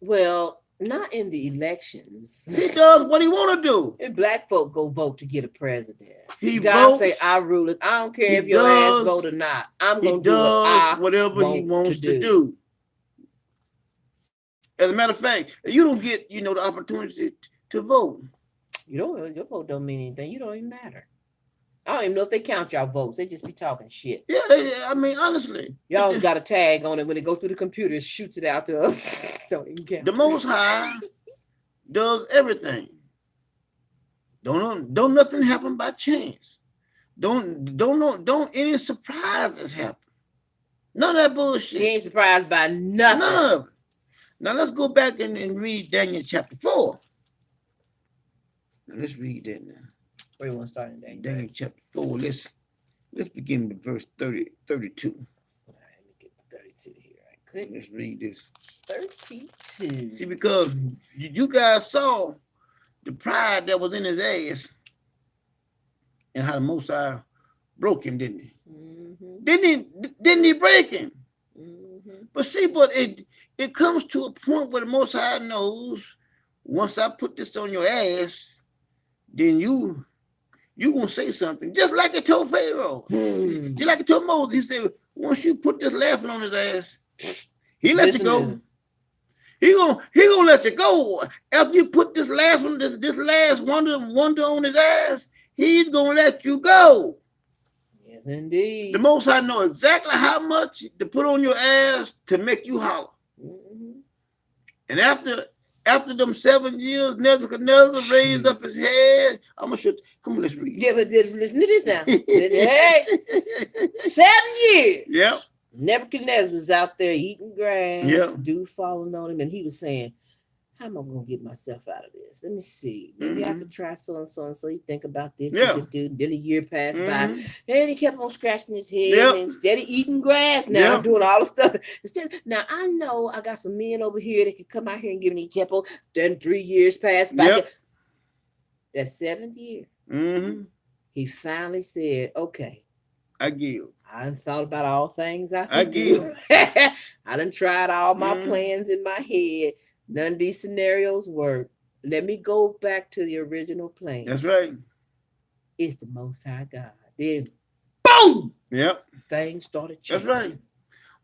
Well, not in the elections. He does what he want to do. If black folk go vote to get a president, he God votes, say, I rule it. I don't care if your ass vote or not. I'm going to do whatever he wants to do. As a matter of fact, you don't get, the opportunity to vote. Your vote don't mean anything. You don't even matter. I don't even know if they count y'all votes. They just be talking shit. Yeah, I mean, honestly. Y'all got a tag on it when they go through the computer, it shoots it out to us. Don't even count. The Most High does everything. Don't nothing happen by chance. Don't any surprises happen. None of that bullshit. You ain't surprised by nothing. None of it. Now let's go back and read Daniel chapter 4. Now let's read that now. Where you want to start in Daniel? Daniel chapter 4. Let's begin with verse 32. All right, let me get to 32 here. Right quick. Let's read this. 32. See, because you guys saw the pride that was in his ass and how the Most High broke him, didn't he? Mm-hmm. Didn't he break him? Mm-hmm. But see, it comes to a point where the Most High knows once I put this on your ass, then you gonna say something. Just like it told Pharaoh. Just like it told Moses. He said, once you put this laughing on his ass, he let you go. He gonna let you go. After you put this last wonder on his ass, he's gonna let you go. Yes, indeed. The Most High know exactly how much to put on your ass to make you holler. Mm-hmm. And after them 7 years, Nebuchadnezzar raised up his head. I'm gonna show. Come on, let's read. Yeah, but listen to this now. Hey, 7 years. Yep. Nebuchadnezzar was out there eating grass. Yep. Dude falling on him, and he was saying, "How am I gonna get myself out of this? Let me see. Maybe I could try so and so and so." You think about this. Yeah. Then a year passed by, and he kept on scratching his head and instead of eating grass, now doing all the stuff. Now I know I got some men over here that could come out here and give me. He kept on. Then 3 years passed by. Yep. That 7th year, he finally said, "Okay, I give." I done thought about all things I give. I done tried all my plans in my head. None of these scenarios work. Let me go back to the original plan. That's right. It's the Most High God. Then, boom! Yep. Things started changing. That's right.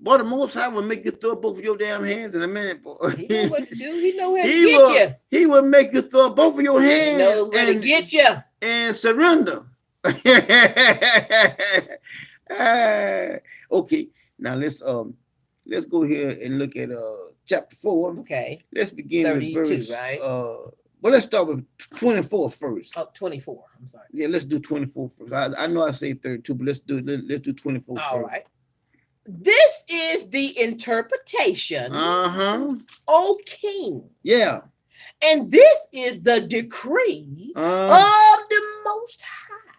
Boy, the Most High will make you throw both of your damn hands in a minute, boy. He know what to do. He know where to get you. He will make you throw both of your hands. He knows where to get you. And surrender. Okay. Now let's go here and look at chapter 4. Okay. Let's begin 32, with verse, right? Well, let's start with 24 first. Oh, 24. I'm sorry. Yeah, let's do 24 first. I know I say 32, but let's do 24 first. All right. This is the interpretation, O king. Yeah. And this is the decree of the Most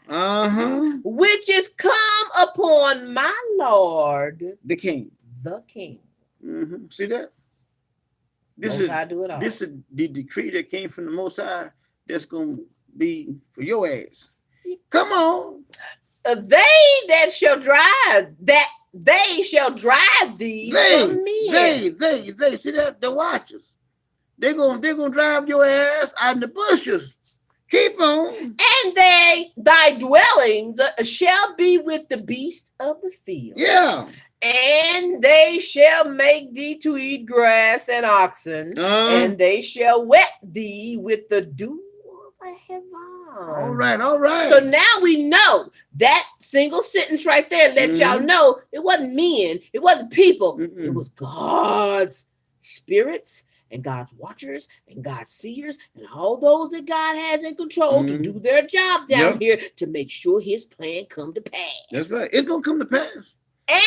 High, which is come upon my Lord, the King. The King. See that? This Most High do it all. This is the decree that came from the Most High that's going to be for your ass. Come on. They shall drive thee from me. They see that? The watchers. They're gonna drive your ass out in the bushes. Keep on. And thy dwellings shall be with the beasts of the field. Yeah. And they shall make thee to eat grass and oxen, and they shall wet thee with the dew of heaven. All right. So now we know that single sentence right there let y'all know it wasn't men, it wasn't people, it was God's spirits and God's watchers and God's seers and all those that God has in control to do their job down here to make sure his plan come to pass. That's right. It's going to come to pass.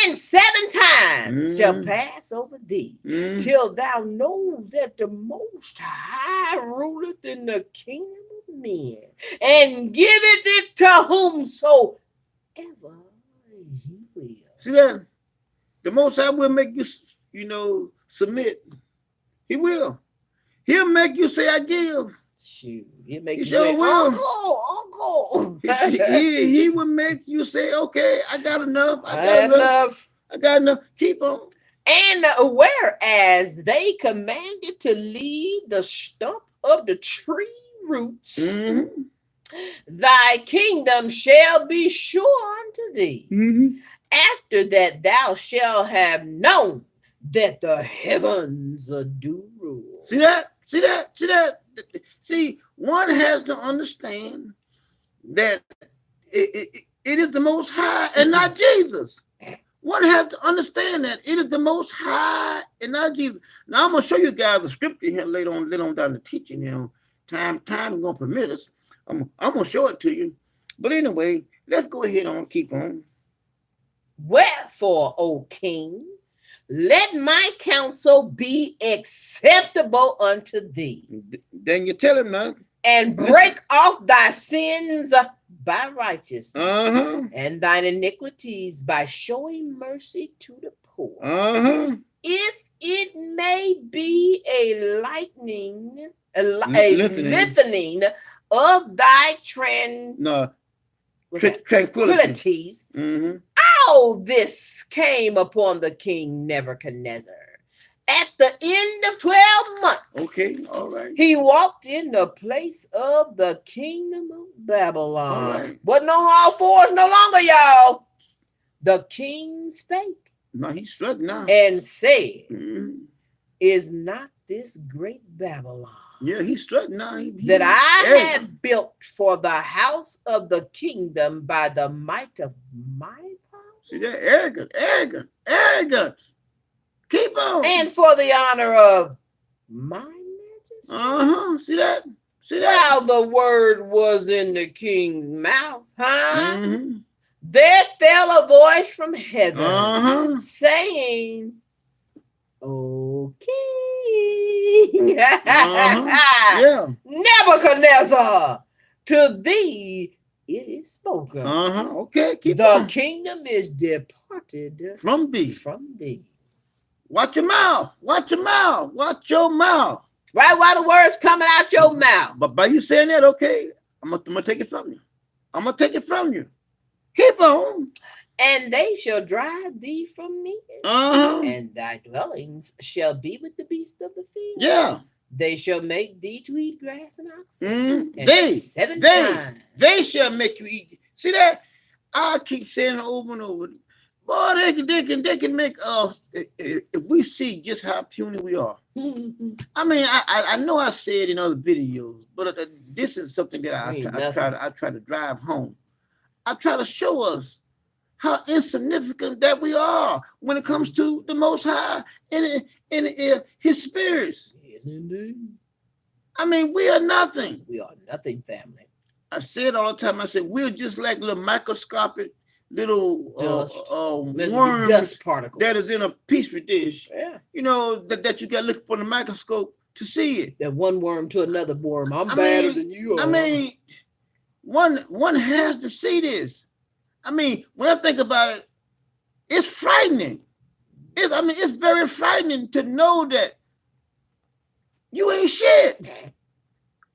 And 7 times shall pass over thee till thou know that the Most High ruleth in the kingdom of men and giveth it to whomsoever he will. See that? The Most High will make you, submit. He will. He'll make you say, I give. Shoot. He'll make you say, Uncle. he will make you say, okay, I got enough. I got enough. Keep on. And whereas they commanded to leave the stump of the tree roots, thy kingdom shall be sure unto thee. After that thou shalt have known that the heavens do rule. See that? See, one has to understand that it is the Most High and not Jesus. One has to understand that it is the Most High and not Jesus. Now I'm gonna show you guys the scripture here later on down the teaching. Time is gonna permit us. I'm gonna show it to you. But anyway, let's go ahead and keep on. Wherefore, O King, let my counsel be acceptable unto thee. Then you tell him now. And break off thy sins by righteousness, and thine iniquities by showing mercy to the poor. If it may be a lengthening of thy tranquilities. All this came upon the king Nebuchadnezzar. At the end of 12 months, okay, all right, he walked in the place of the kingdom of Babylon. Right. But no, all fours no longer, y'all. The king spake. No, he struck now. And said, is not this great Babylon? Yeah, he struck now. That I have built for the house of the kingdom by the might of my power. See that? Arrogant. Keep on. And for the honor of my majesty. See that? While the word was in the king's mouth, there fell a voice from heaven saying, O King, Nebuchadnezzar, to thee it is spoken. Okay, keep the on. Kingdom is departed from thee. Watch your mouth. Watch your mouth. Right while the words coming out your mouth. But by you saying that, okay, I'm gonna take it from you. Keep on. And they shall drive thee from me. And thy dwellings shall be with the beasts of the field. Yeah. They shall make thee to eat grass and And oxen. they shall make you eat. See that? I keep saying it over and over. Boy, they can make us, if we see just how puny we are. I mean, I know I said in other videos, but this is something that I try to drive home. I try to show us how insignificant that we are when it comes to the Most High and His spirits. Yes, indeed. I mean, we are nothing. We are nothing, family. I say it all the time. I said we're just like little microscopic little worms, dust particles that is in a petri dish. Yeah. That you got to look for the microscope to see it. That one worm to another worm. I'm better than you are. I mean, one has to see this. I mean, when I think about it, it's frightening. It's very frightening to know that you ain't shit.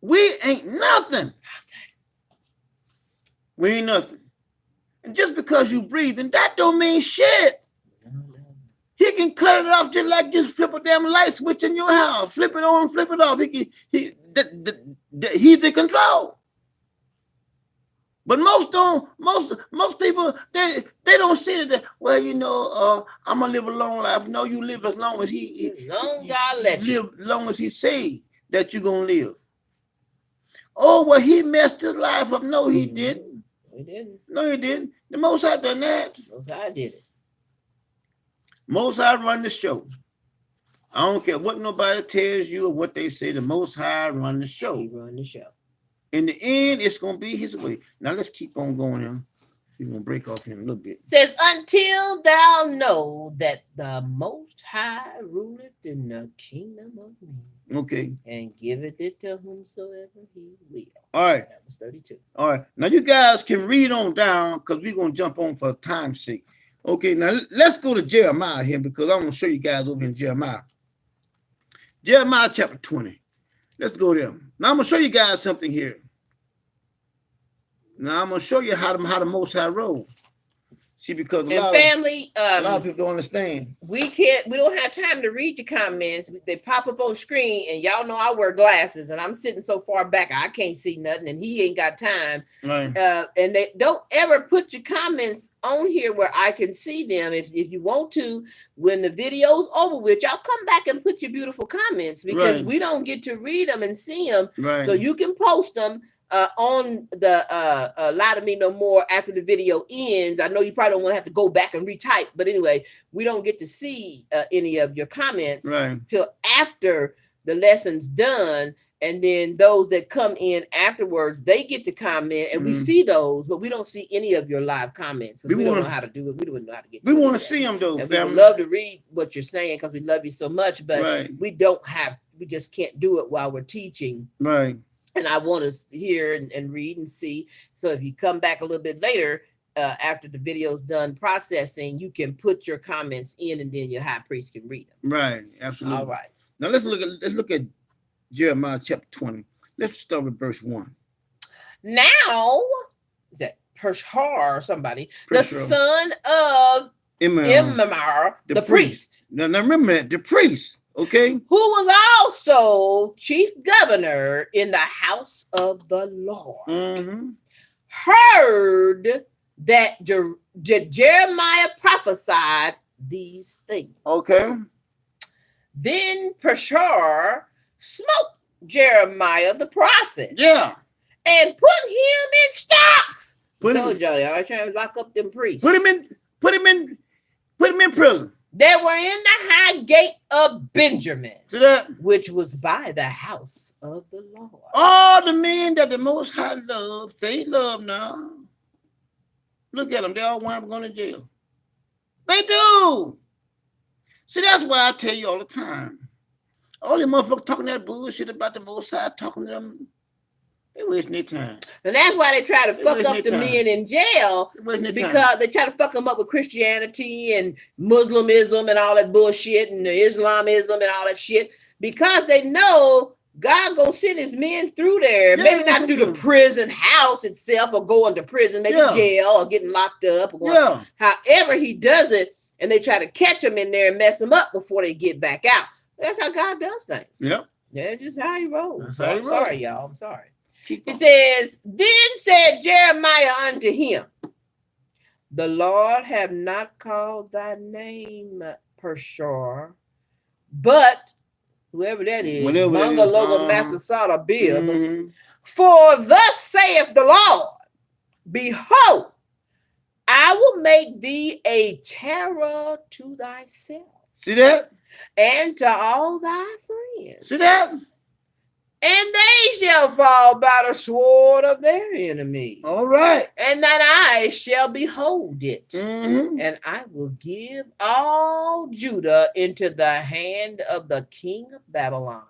We ain't nothing. We ain't nothing. And just because you breathe, and that don't mean shit. He can cut it off just flip a damn light switch in your house. Flip it on, flip it off. He's the control. But most people, they don't see that. Well, I'm gonna live a long life. No, you live as long as God lets you live. As long as He say that you're gonna live. Oh, well, He messed his life up. No, He didn't. He didn't. No, He didn't. The Most High done that. Most High did it. Most High run the show. I don't care what nobody tells you or what they say. The Most High run the show. He run the show. In the end, it's going to be His way. Now, let's keep on going here. We're going to break off here a little bit. Says, until thou know that the Most High ruleth in the kingdom of men. Okay. And giveth it to whomsoever He will. All right. That was 32. All right. Now, you guys can read on down because we're going to jump on for time's sake. Okay. Now, let's go to Jeremiah here because I want to show you guys over in Jeremiah. Jeremiah chapter 20. Let's go there. Now, I'm going to show you guys something here. Now, I'm going to show you how the Most High roll. See, because a lot of people don't understand. We don't have time to read your comments. They pop up on screen, and y'all know I wear glasses, and I'm sitting so far back I can't see nothing, and he ain't got time. Right. And they don't ever put your comments on here where I can see them. If you want to, when the video's over with, y'all come back and put your beautiful comments because we don't get to read them and see them. Right. So you can post them. on the Lie to Me No More after the video ends. I know you probably don't want to have to go back and retype, but anyway, we don't get to see any of your comments till after the lesson's done. And then those that come in afterwards, they get to comment, and we see those, but we don't see any of your live comments because we don't know how to do it. We don't know how to get. We want to see them though, and we would love to read what you're saying because we love you so much, but we don't have. We just can't do it while we're teaching. Right. And I want to hear and read and see. So if you come back a little bit later, after the video's done processing, you can put your comments in, and then your high priest can read them. Right. Absolutely. All right. Now let's look at Jeremiah chapter 20. Let's start with verse 1. Now, is that Pershar or somebody? The son of Imamar, the priest. Now remember that, the priest, okay? Who was also chief governor in the house of the Lord. Heard that Jeremiah prophesied these things. Okay. Then Pershar smote Jeremiah the prophet. Yeah. And put him in stocks. I told y'all, I was trying to lock up them priests. Put him in prison. They were in the high gate of Benjamin. See that? Which was by the house of the Lord. All the men that the Most High loves, say love now. Look at them. They all wind up going to jail. They do. See, that's why I tell you all the time. All the motherfuckers talking that bullshit about the Most High, talking to them, they wasting their time. And that's why they try to fuck up the men in jail, because they try to fuck them up with Christianity and Muslimism and all that bullshit and Islamism and all that shit, because they know God gonna send his men through there. Maybe not through the prison house itself or going to prison, maybe jail or getting locked up. Or however he does it, and they try to catch them in there and mess them up before they get back out. That's how God does things. Yep. That's just how he rolls. Sorry, y'all. I'm sorry. It says, then said Jeremiah unto him, the Lord have not called thy name Pershar, but whoever that is, Bunga Logo Masasada Bib, for thus saith the Lord, behold, I will make thee a terror to thyself. See that? And to all thy friends. See that? And they shall fall by the sword of their enemy. All right. And that I shall behold it. And I will give all Judah into the hand of the king of Babylon.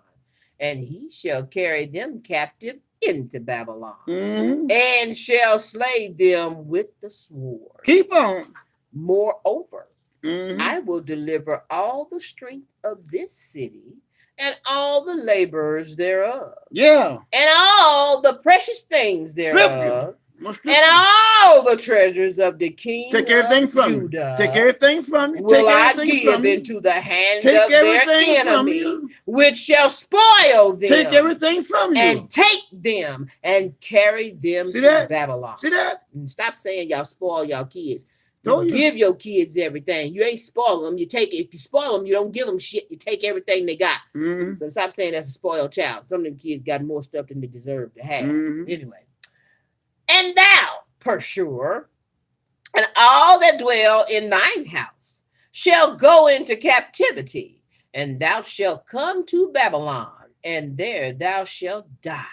And he shall carry them captive into Babylon. And shall slay them with the sword. Keep on. Moreover, I will deliver all the strength of this city and all the laborers thereof. Yeah. And all the precious things thereof. And all the treasures of the king Take everything of from Judah. Take everything from you. Will I give into the hand of their enemy, which shall spoil them. Take everything from you. And take them and carry them to Babylon. See that? And stop saying y'all spoil y'all kids. You give your kids everything. You ain't spoil them. You take it. If you spoil them, you don't give them shit. You take everything they got. So stop saying that's a spoiled child. Some of them kids got more stuff than they deserve to have. Anyway. And thou, Pershur, and all that dwell in thine house shall go into captivity, and thou shalt come to Babylon, and there thou shalt die,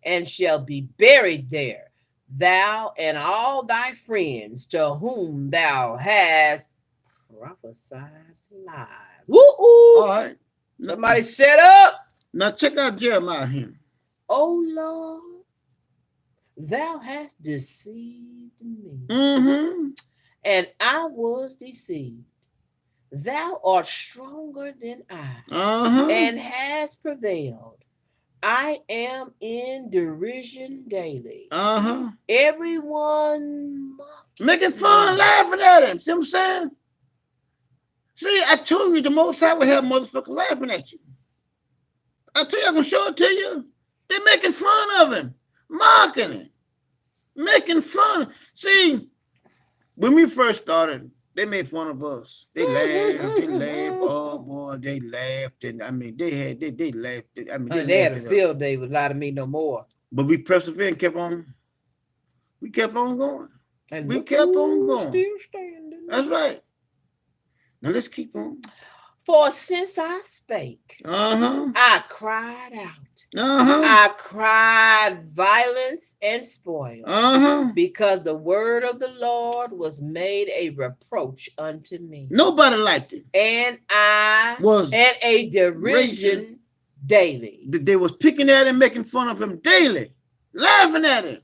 and shall be buried there. Thou and all thy friends to whom thou hast prophesied lies. Woo-oo! All right. Somebody set up. Now check out Jeremiah here. Oh Lord, thou hast deceived me. And I was deceived. Thou art stronger than I, and hast prevailed. I am in derision daily. Everyone making fun, laughing at him. See what I'm saying? See, I told you the Most High would have motherfuckers laughing at you. I tell you, I'm gonna show it to you. They're making fun of him, mocking him, making fun. See, when we first started, they made fun of us. They laughed, oh boy, they laughed. And I mean, they laughed. I mean, they had a field day with Lie to Me No More. But we persevered and kept on. We kept on going. And we kept on going. Still standing. That's right. Now let's keep on. For since I spake, I cried out. I cried violence and spoil. Because the word of the Lord was made a reproach unto me. Nobody liked it. And a derision daily. They was picking at him, making fun of him daily, laughing at him,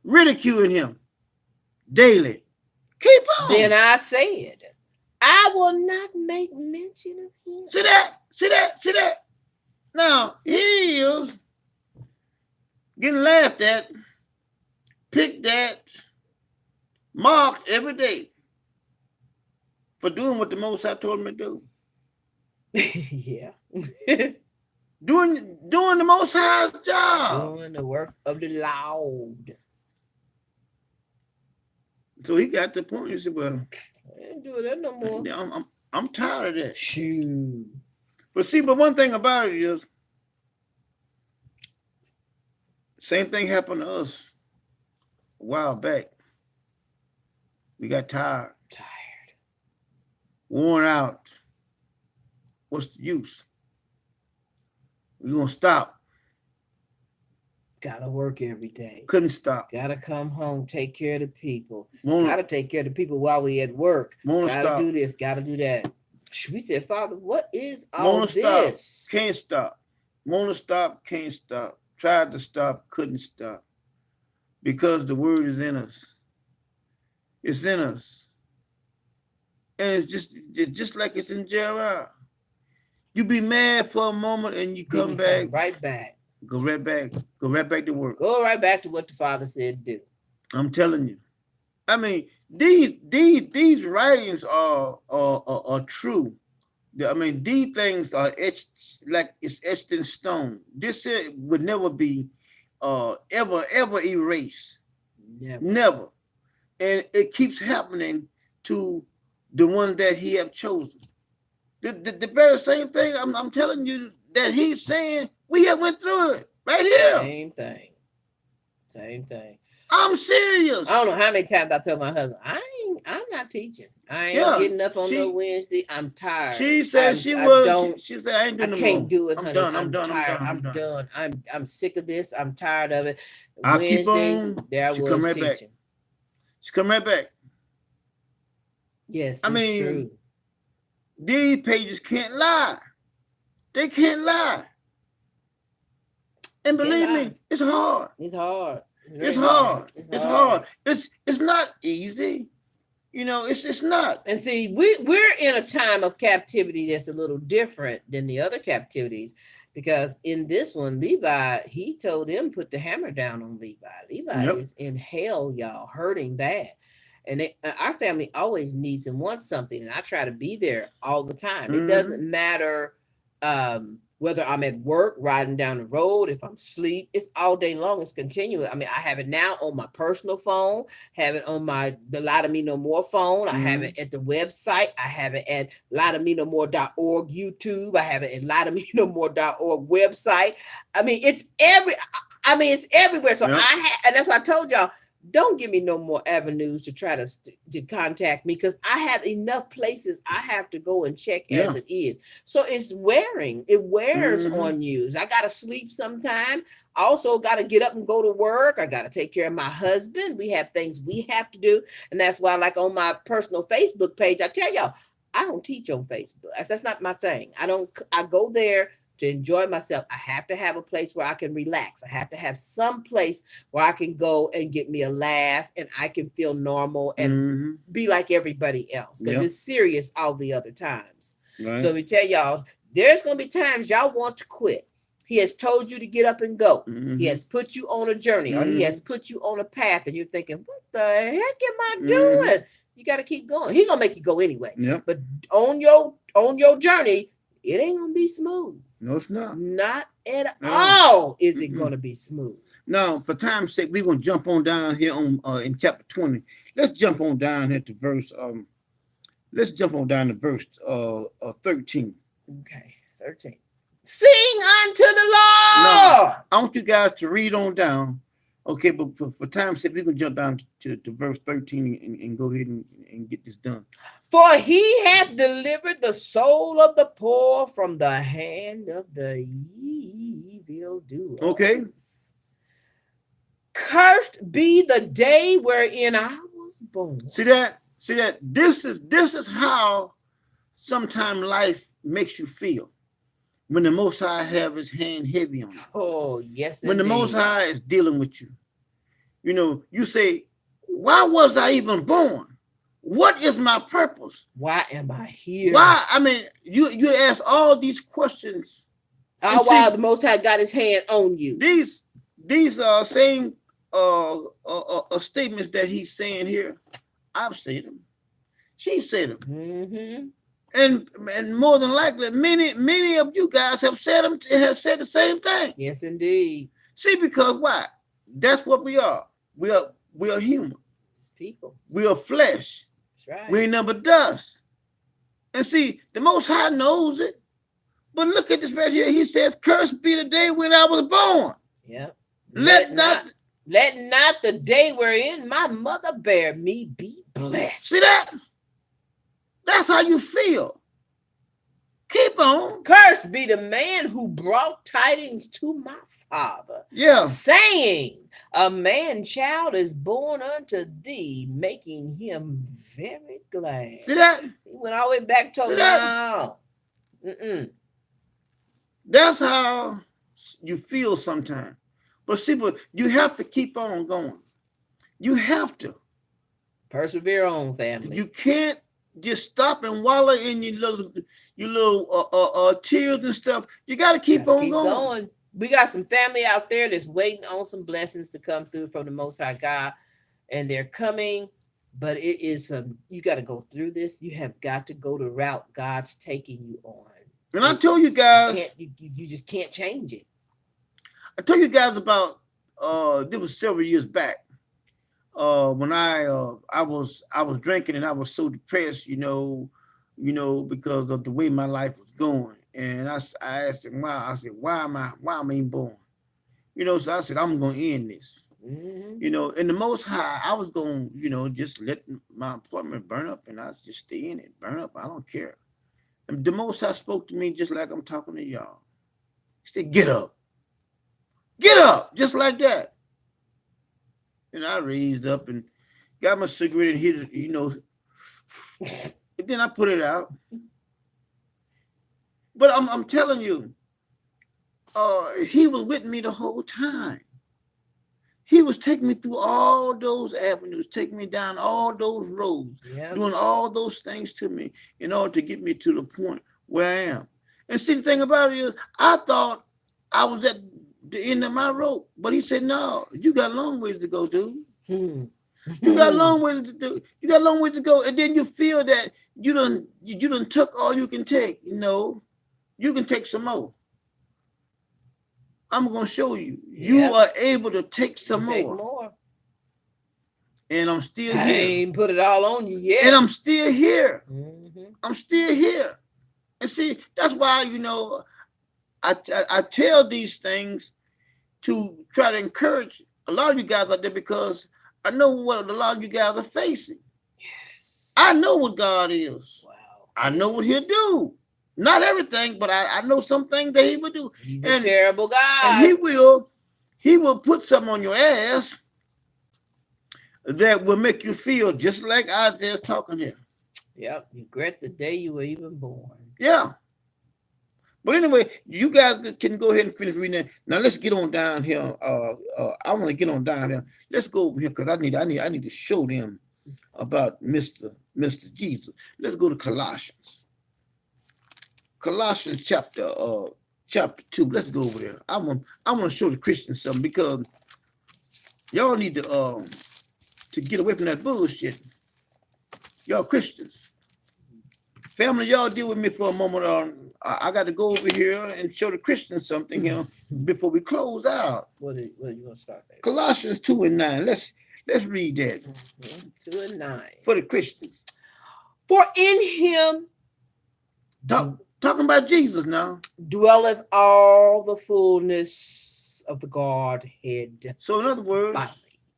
ridiculing him daily. Keep on. Then I said, I will not make mention of him. See that? Now, he is getting laughed at, picked at, mocked every day for doing what the Most High told him to do. Yeah. doing the Most High's job. Doing the work of the Lord. So he got the point. He said, well, I ain't doing that no more. I'm tired of that. Shoot. But one thing about it is, same thing happened to us a while back. We got tired. Worn out. What's the use? We're going to stop. Gotta work every day. Couldn't stop. Gotta come home, take care of the people. Gotta take care of the people while we at work. Gotta do this, gotta do that. We said, Father, what is all this? Stop. Can't stop. Wanna stop, can't stop. Tried to stop, couldn't stop. Because the word is in us. It's in us. And it's just like it's in Jeremiah. You be mad for a moment and you come back. Right back. Go right back to work. Go right back to what the Father said do. I'm telling you. I mean, these writings are true. I mean, these things are etched like it's etched in stone. This would never be ever erased. Never. And it keeps happening to the one that he have chosen. The very same thing I'm telling you that he's saying. We have went through it right here. Same thing. I'm serious. I don't know how many times I told my husband, I'm not teaching. I ain't getting up on no Wednesday. I'm tired. She said she said I ain't doing it. I can't do it, honey. I'm tired. I'm done. I'm sick of this. I'm tired of it. I'll keep on. There I was come right teaching. Back. She come right back. Yes, I mean, true. These pages can't lie. They can't lie. And believe me, it's hard. It's hard. It's hard. It's hard. It's not easy. You know, it's not. And see, we're in a time of captivity that's a little different than the other captivities, because in this one, Levi, he told them put the hammer down on Levi. Levi is in hell, y'all, hurting bad. And our family always needs and wants something, and I try to be there all the time. It doesn't matter whether I'm at work, riding down the road, if I'm asleep, it's all day long. It's continuous. I mean, I have it now on my personal phone, have it on the Lie to Me No More phone. I have it at the website. I have it at lietomemore.org YouTube. I have it at lietomemore.org website. I mean, it's everywhere. So and that's why I told y'all, don't give me no more avenues to try to contact me, because I have enough places I have to go and check as it is. So it's wearing. It wears on you. I got to sleep sometime. I also got to get up and go to work. I got to take care of my husband. We have things we have to do. And that's why, like on my personal Facebook page, I tell y'all, I don't teach on Facebook. That's not my thing. I go there to enjoy myself. I have to have a place where I can relax. I have to have some place where I can go and get me a laugh and I can feel normal and be like everybody else, because it's serious all the other times. Right. So we tell y'all, there's going to be times y'all want to quit. He has told you to get up and go. He has put you on a journey, or he has put you on a path, and you're thinking, what the heck am I doing? You got to keep going. He's going to make you go anyway. But on your journey, it ain't going to be smooth. No, it's not. Not at all is it going to be smooth. Now, for time's sake, we're going to jump on down here on in chapter 20. Let's jump on down here to verse 13. Okay, 13. Sing unto the Lord. Now, I want you guys to read on down. Okay, but for time's sake, we can jump down to verse 13 and go ahead and get this done. For he hath delivered the soul of the poor from the hand of the evildoers. Okay. Cursed be the day wherein I was born. See that? This is how sometimes life makes you feel. When the Most High have his hand heavy on you. Oh, yes. When indeed. The Most High is dealing with you. You know, you say, why was I even born? What is my purpose? Why am I here? Why? I mean, you ask all these questions. All while the Most High got his hand on you. These same statements that he's saying here, I've said them. She said them. Mm-hmm. And more than likely, many of you guys have said the same thing. Yes, indeed. See, because why? That's what we are. We are human. It's people. We are flesh. That's right. We ain't never dust. And see, the Most High knows it. But look at this right here. He says, "Cursed be the day when I was born." Yeah. Let not the day wherein my mother bare me be blessed. See that? That's how you feel. Keep on. Cursed be the man who brought tidings to my father. Yeah. Saying, a man child is born unto thee, making him very glad. See that? He went all the way back to now. That's how you feel sometimes. But see, you have to keep on going. You have to. Persevere on, family. You can't just stop and wallow in your little tears and stuff. You got to keep on going. We got some family out there that's waiting on some blessings to come through from the Most High God, and they're coming. But it is you got to go through this. You have got to go the route God's taking you on. And I told you guys, you just can't change it. I told you guys about this was several years back. When I was drinking and I was so depressed, you know, because of the way my life was going. And I asked him why. I said, why am I even born? You know, so I said, I'm going to end this. Mm-hmm. You know, and the Most High, I was going to, just let my apartment burn up and I just stay in it, burn up. I don't care. And the Most High spoke to me just like I'm talking to y'all. He said, get up. Get up, just like that. And I raised up and got my cigarette and hit it, and then I put it out. But I'm telling you, he was with me the whole time. He was taking me through all those avenues, taking me down all those roads, doing all those things to me in order to get me to the point where I am. And see, the thing about it is, I thought I was at the end of my rope, but he said, no, you got a long ways to go, dude. You got a long ways to do. You got a long ways to go. And then you feel that you done took all you can take. No, you can take some more. I'm going to show you. You are able to take some more. And I'm still here. I ain't put it all on you yet. And I'm still here. Mm-hmm. I'm still here. And see, that's why, I tell these things to try to encourage a lot of you guys out there, because I know what a lot of you guys are facing. Yes. I know what God is. Wow. I know what he'll do. Not everything, but I know some things that he will do. He's a terrible God. And he will put something on your ass that will make you feel just like Isaiah's talking here. Yep. Regret the day you were even born. Yeah. But anyway, you guys can go ahead and finish reading that. Now let's get on down here. I want to get on down here. Let's go over here because I need to show them about Mr. Jesus. Let's go to Colossians. Colossians chapter 2. Let's go over there. I want to show the Christians something, because y'all need to get away from that bullshit. Y'all Christians. Family, y'all deal with me for a moment. I got to go over here and show the Christians something here before we close out. What are you going to start there? Colossians 2:9. Let's read that. 2:9. For the Christians. For in him Talking about Jesus now. Dwelleth all the fullness of the Godhead. So in other words,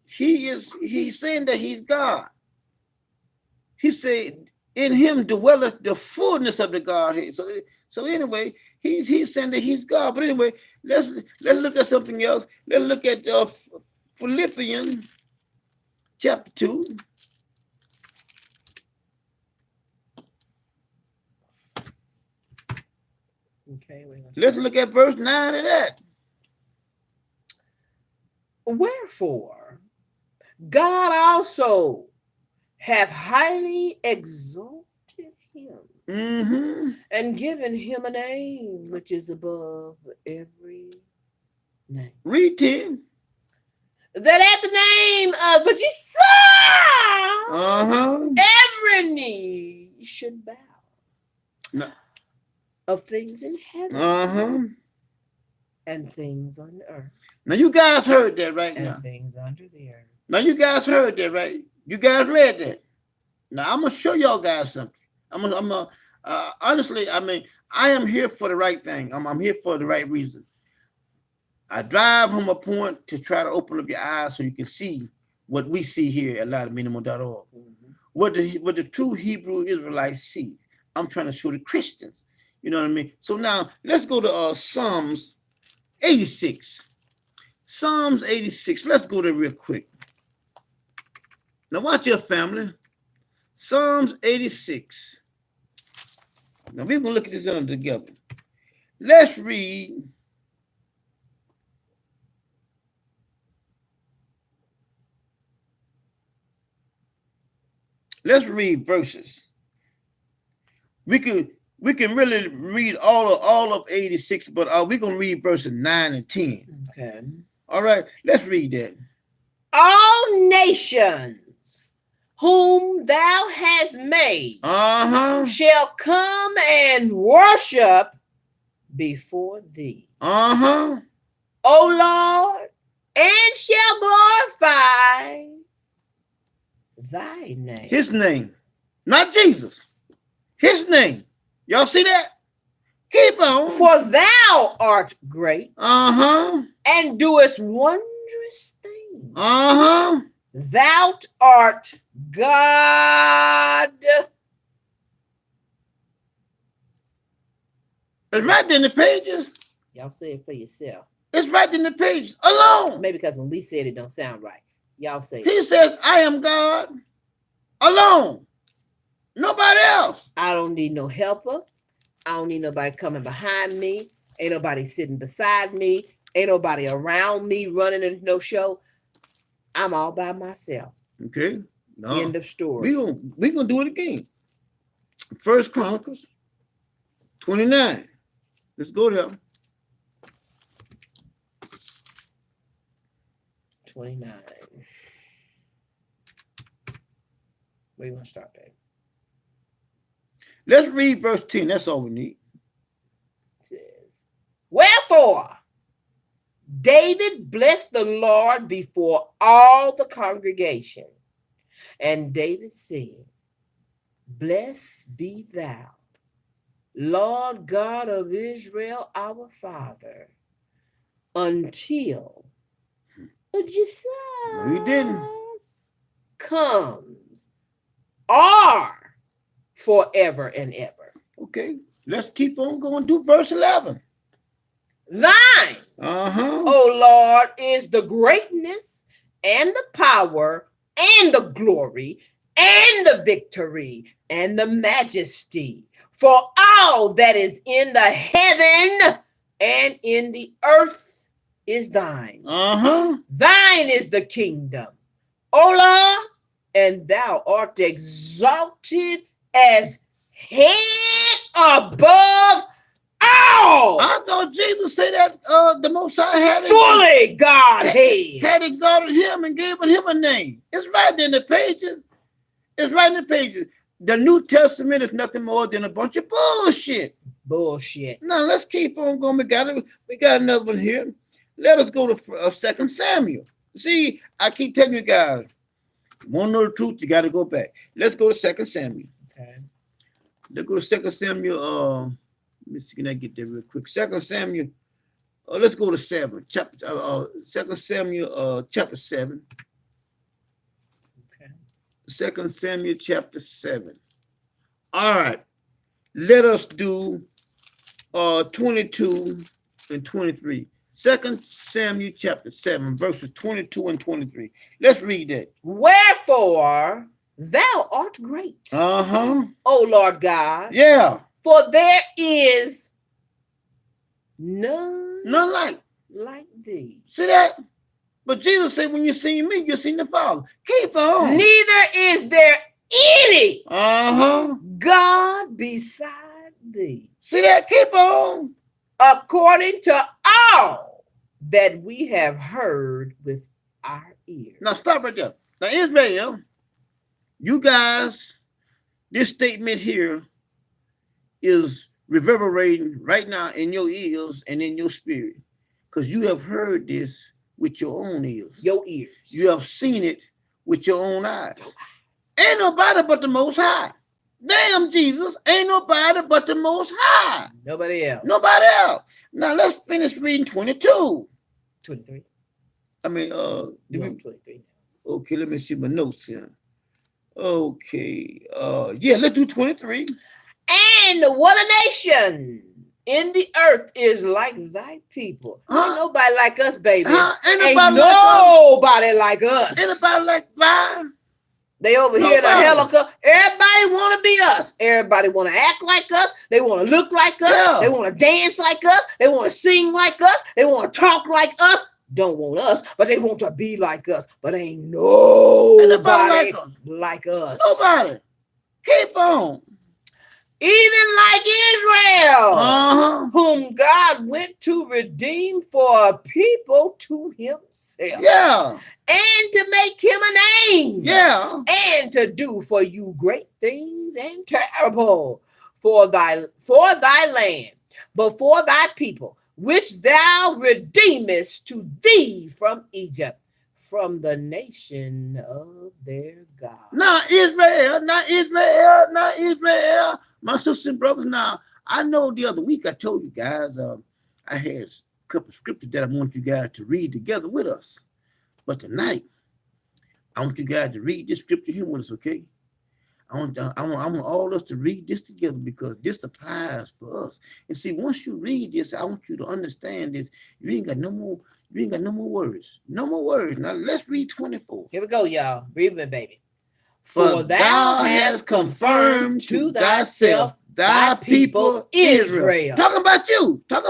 he's saying that he's God. He said, in him dwelleth the fullness of the Godhead. So anyway, he's saying that he's God. But anyway, let's look at something else. Let's look at Philippians chapter 2. Okay. Let's look at verse 9 of that. Wherefore, God also hath highly exalted him and given him a name which is above every name. Read 10. That at the name of but you saw every knee should bow. No. Of things in heaven and things on the earth. Now you guys heard that right and now. Things under the earth. Now you guys heard that, right? You guys read that. Now I'm gonna show y'all guys something. Honestly, I mean, I am here for the right thing. I'm here for the right reason. I drive home a point to try to open up your eyes so you can see what we see here at LighterMinimum.org. What the true Hebrew Israelites see. I'm trying to show the Christians. You know what I mean? So now let's go to Psalms 86. Psalms 86. Let's go there real quick. Now watch your family. Psalms 86. Now we're gonna look at this together. Let's read. Let's read verses. We can really read all of 86, but we're gonna read verses 9 and 10. Okay. All right, let's read that. All nations whom thou hast made shall come and worship before thee. O Lord, and shall glorify thy name. His name, not Jesus. His name. Y'all see that? Keep on. For thou art great. And doest wondrous things. Thou art God. It's right in the pages. Y'all say it for yourself. It's right in the pages alone. Maybe because when we said it don't sound right. Y'all say he says, I am God alone. Nobody else. I don't need no helper. I don't need nobody coming behind me. Ain't nobody sitting beside me. Ain't nobody around me running in no show. I'm all by myself. Okay. No. End of story. We gonna do it again. First Chronicles 29. Let's go there. 29. Where you want to start, babe? Let's read verse 10. That's all we need. It says, wherefore David blessed the Lord before all the congregation. And David said, blessed be thou, Lord God of Israel, our Father, until Jesus comes, are forever and ever. Okay, let's keep on going to verse 11. Thine, O Lord, is the greatness and the power and the glory and the victory and the majesty. For all that is in the heaven and in the earth is thine. Thine is the kingdom, O Lord, and thou art exalted as head above all. I thought Jesus said that the Most High had fully Godhead had exalted him and given him a name. It's right in the pages. It's right in the pages. The New Testament is nothing more than a bunch of bullshit. Bullshit. Now let's keep on going. We got another one here. Let us go to 2 Samuel. See, I keep telling you guys, want to know the truth, you got to go back. Let's go to 2 Samuel. Okay. Let's go to 2 Samuel Let me see, can I get there real quick? 2 Samuel. Let's go to 7. Chapter 2 Samuel chapter 7. Okay. 2 Samuel chapter 7. All right. Let us do 22 and 23. 2 Samuel chapter 7, verses 22 and 23. Let's read that. Wherefore thou art great. O Lord God. Yeah. For there is none like thee. See that? But Jesus said, when you see me, you see the Father. Keep on. Neither is there any God beside thee. See that? Keep on. According to all that we have heard with our ears. Now stop right there. Now Israel, you guys, this statement here is reverberating right now in your ears and in your spirit, because you have heard this with your own ears. Your ears. You have seen it with your own eyes. Ain't nobody but the Most High. Damn, Jesus, ain't nobody but the Most High. Nobody else. Nobody else. Now let's finish reading 22. 23. I mean, 23. Okay, let me see my notes here. Okay, yeah, let's do 23. And what a nation in the earth is like thy people. Ain't nobody like us, baby. Ain't nobody like us. Ain't nobody like thine. They over here in a helicopter. Everybody want to be us. Everybody want to act like us. They want to look like us. Yeah. They want to dance like us. They want to sing like us. They want to talk like us. Don't want us, but they want to be like us. But ain't nobody like us. Nobody. Keep on. Even like Israel, whom God went to redeem for a people to himself. Yeah. And to make him a name. Yeah. And to do for you great things and terrible for thy land, but for thy people, which thou redeemest to thee from Egypt, from the nation of their God. Now Israel. My sisters and brothers, now, I know the other week I told you guys I had a couple of scriptures that I want you guys to read together with us. But tonight, I want you guys to read this scripture here with us, okay? I want all of us to read this together, because this applies for us. And see, once you read this, I want you to understand this. You ain't got no more words. No more words. Now let's read 24. Here we go, y'all. Read it, baby. For thou hast confirmed to thyself thy people Israel. Talking about you. Come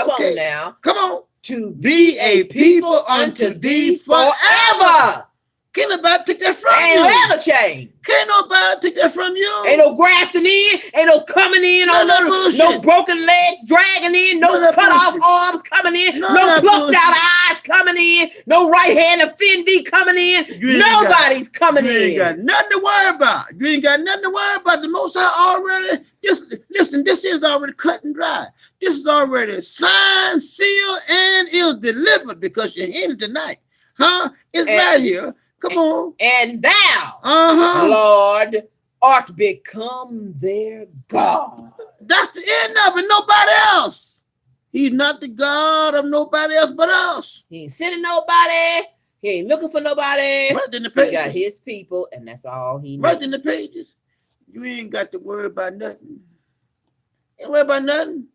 on now. Come on. To be a people unto thee forever. Can't nobody take that from you. Ain't never change. Can't nobody take that from you. Ain't no grafting in. Ain't no coming in. No broken legs dragging in. No cut off arms coming in. No plucked out eyes coming in. No right hand of Fendi coming in. Nobody's coming in. You ain't got nothing to worry about. The Most High already. Just listen, this is already cut and dry. This is already signed, sealed, and is delivered, because you're in tonight. It's right here. Come on. And thou, Lord, art become their God. That's the end of it. Nobody else. He's not the God of nobody else but us. He ain't sending nobody. He ain't looking for nobody. Right in the pages. He got his people, and that's all he needs. Right in the pages. You ain't got to worry about nothing. Ain't worry about nothing.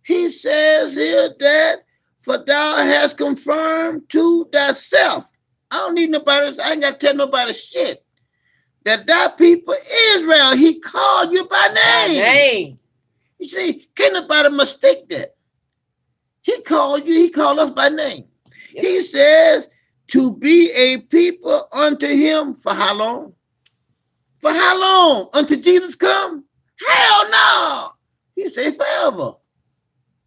He says here that, for thou hast confirmed to thyself. I don't need nobody. I ain't got to tell nobody shit. That thy people Israel, he called you by name. You see, can't nobody mistake that. He called you. He called us by name. Yep. He says to be a people unto him for how long? For how long? Until Jesus come? Hell no. He said forever.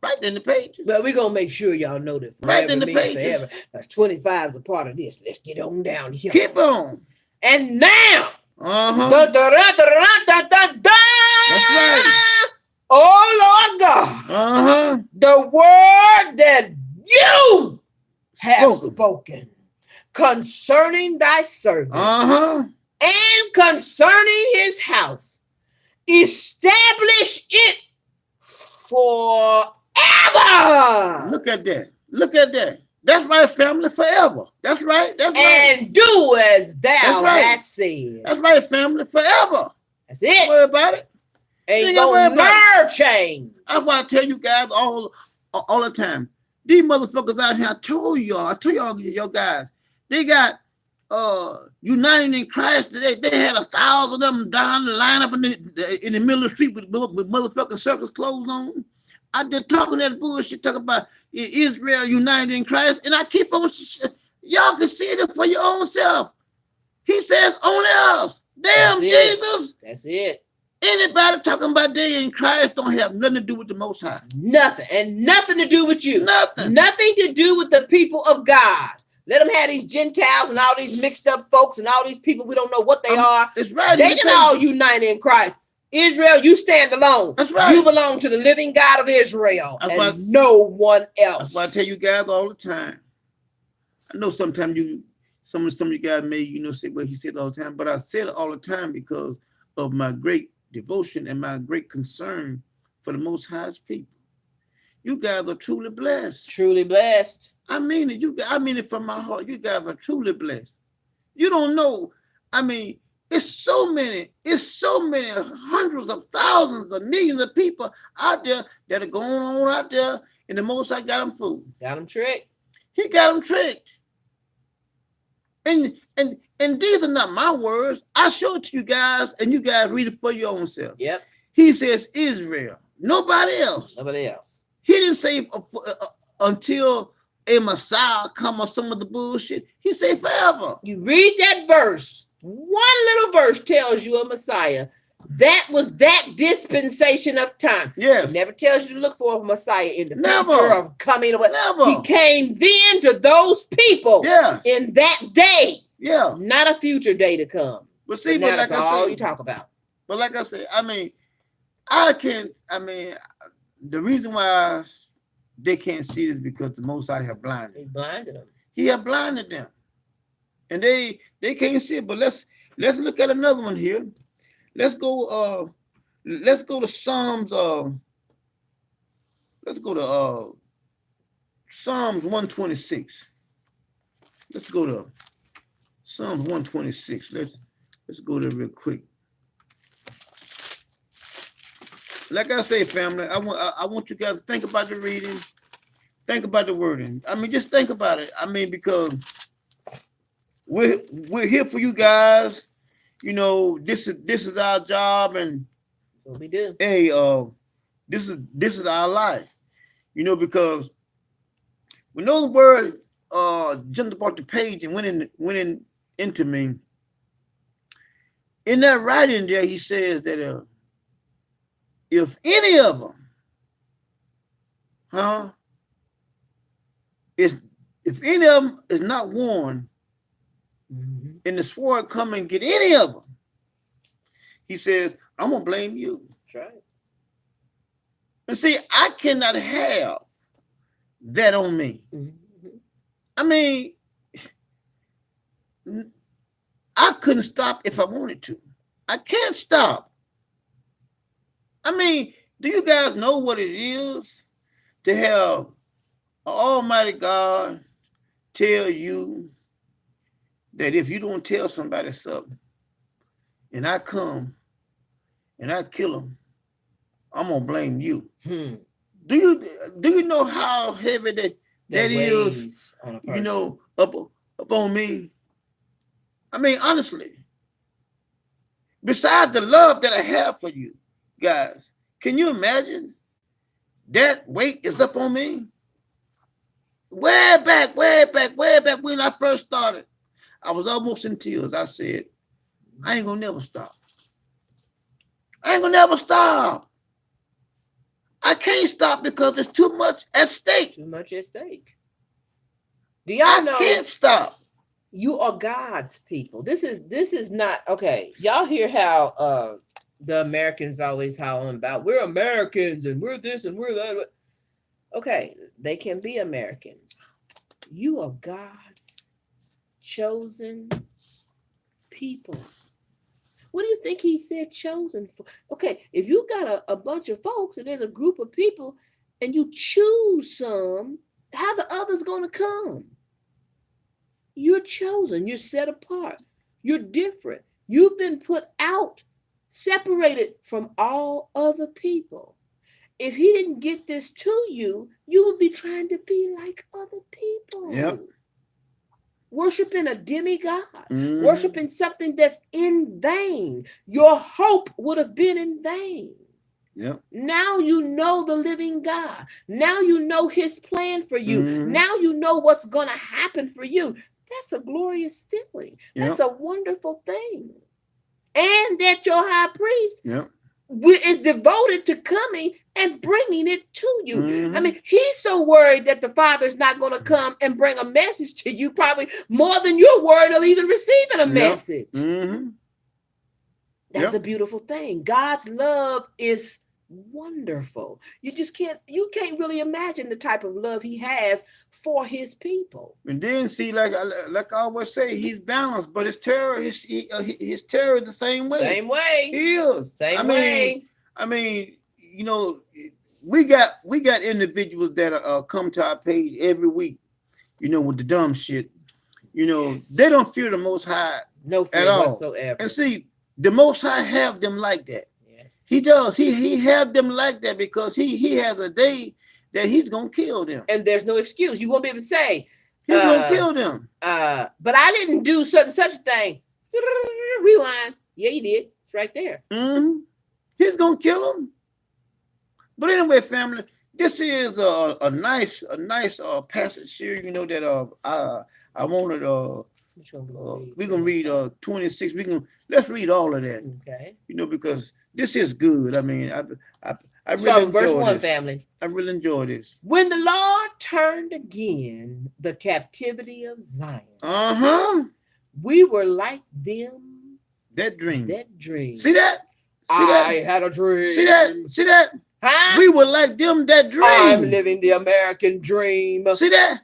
Right in the pages. Well, we're going to make sure y'all know that right in the pages. Forever. That's 25 is a part of this. Let's get on down here. Keep on. And now. That's right. Oh, Lord God. The word that you have spoken concerning thy servant and concerning his house establish it forever. Look at that. Look at that. That's right, family, forever. That's right. That's right. And do as thou hast said. That's right, family, forever. That's it. Don't worry about it. Ain't gonna never change. That's why I tell you guys all the time. These motherfuckers out here, I told y'all, your guys, they got United in Christ today. They had 1,000 of them down the line up in the middle of the street with motherfucking circus clothes on. I just talking that bullshit, talking about Israel united in Christ, and I keep on. Y'all can see it for your own self. He says only us. Damn, Jesus. That's it. Anybody talking about they in Christ don't have nothing to do with the Most High. Nothing, and nothing to do with you. Nothing. Nothing to do with the people of God. Let them have these Gentiles and all these mixed up folks and all these people we don't know what they are. It's right. They can all unite in Christ. Israel, you stand alone. That's right. You belong to the living God of Israel and no one else. That's why I tell you guys all the time. I know sometimes some of you guys may, say what he said all the time, but I said it all the time because of my great devotion and my great concern for the Most High's people. You guys are truly blessed. Truly blessed. I mean it. I mean it from my heart. You guys are truly blessed. You don't know. I mean, it's so many hundreds of thousands of millions of people out there that are going on out there, and the Most High got them fooled. Got them tricked. He got them tricked. And these are not my words. I show it to you guys, and you guys read it for your own self. Yep. He says Israel. Nobody else. Nobody else. He didn't say until a Messiah come or some of the bullshit. He said forever. You read that verse. One little verse tells you a Messiah. That was that dispensation of time. Yes. It never tells you to look for a Messiah in the future of coming away. Never. He came then to those people. Yeah. In that day. Yeah. Not a future day to come. But see, but that's all you talk about. But like I said, the reason why they can't see this because the Most High have blinded. He blinded them. He have blinded them. And they can't see it. But let's look at another one here. Let's go to Psalms. Let's go to Psalms 126. Let's go to Psalms 126. Let's go there real quick. Like I say, family, I want you guys to think about the reading, think about the wording. I mean, just think about it. I mean, because we're here for you guys. This is our job, and what we do. Hey, this is our life. Because when those words jumped about the page and went into me, in that writing there, he says that if any of them, if any of them is not warned, and the sword come and get any of them, he says, I'm gonna blame you. That's right. And see, I cannot have that on me. I mean, I couldn't stop if I wanted to. I can't stop. I mean, do you guys know what it is to have Almighty God tell you that if you don't tell somebody something, and I come and I kill them, I'm gonna blame you. Do you know how heavy that is? Up on me. I mean, honestly, besides the love that I have for you guys, can you imagine that weight is up on me? Way back when I first started, I was almost in tears. I said, I ain't gonna never stop. I ain't gonna never stop. I can't stop because there's too much at stake. Too much at stake. Do y'all know? I can't stop. You are God's people. This is not okay. Y'all hear how the Americans always howling about we're Americans and we're this and we're that. Okay, they can be Americans. You are God's chosen people. What do you think he said chosen for? Okay, if you got a bunch of folks and there's a group of people and you choose some, how the others going to come? You're chosen. You're set apart. You're different. You've been put out, separated from all other people. If he didn't get this to you, you would be trying to be like other people. Yep. Worshiping a demigod, worshiping something that's in vain. Your hope would have been in vain. Yep. Now you know the living God. Now you know his plan for you. Now you know what's going to happen for you. That's a glorious feeling. Yep. That's a wonderful thing. And that your high priest yep. is devoted to coming and bringing it to you. I mean, he's so worried that the Father's not going to come and bring a message to you, probably more than you're worried of even receiving a message. That's a beautiful thing. God's love is wonderful. You can't really imagine the type of love he has for his people. And then see, like I always say, he's balanced, but his terror is the same way. Same way. He is. Same way. I mean, you know, we got individuals that come to our page every week, you know, with the dumb shit. You know, yes. They don't fear the Most High no fear at all whatsoever. And see, the Most High have them like that. Yes. He does. He have them like that because he has a day that he's gonna kill them. And there's no excuse. You won't be able to say he's gonna kill them. But I didn't do such and such a thing. Rewind. Yeah, you did. It's right there. He's gonna kill them. But anyway, family, this is a nice passage here. You know that I wanted we're gonna read 26. Let's read all of that. Okay. You know, because this is good. I mean, I really start with verse 1, this. family. I really enjoy this. When the Lord turned again the captivity of Zion, we were like them that dream. See that? I had a dream. See that? Huh? We were like them that dream. I'm living the American dream. See that?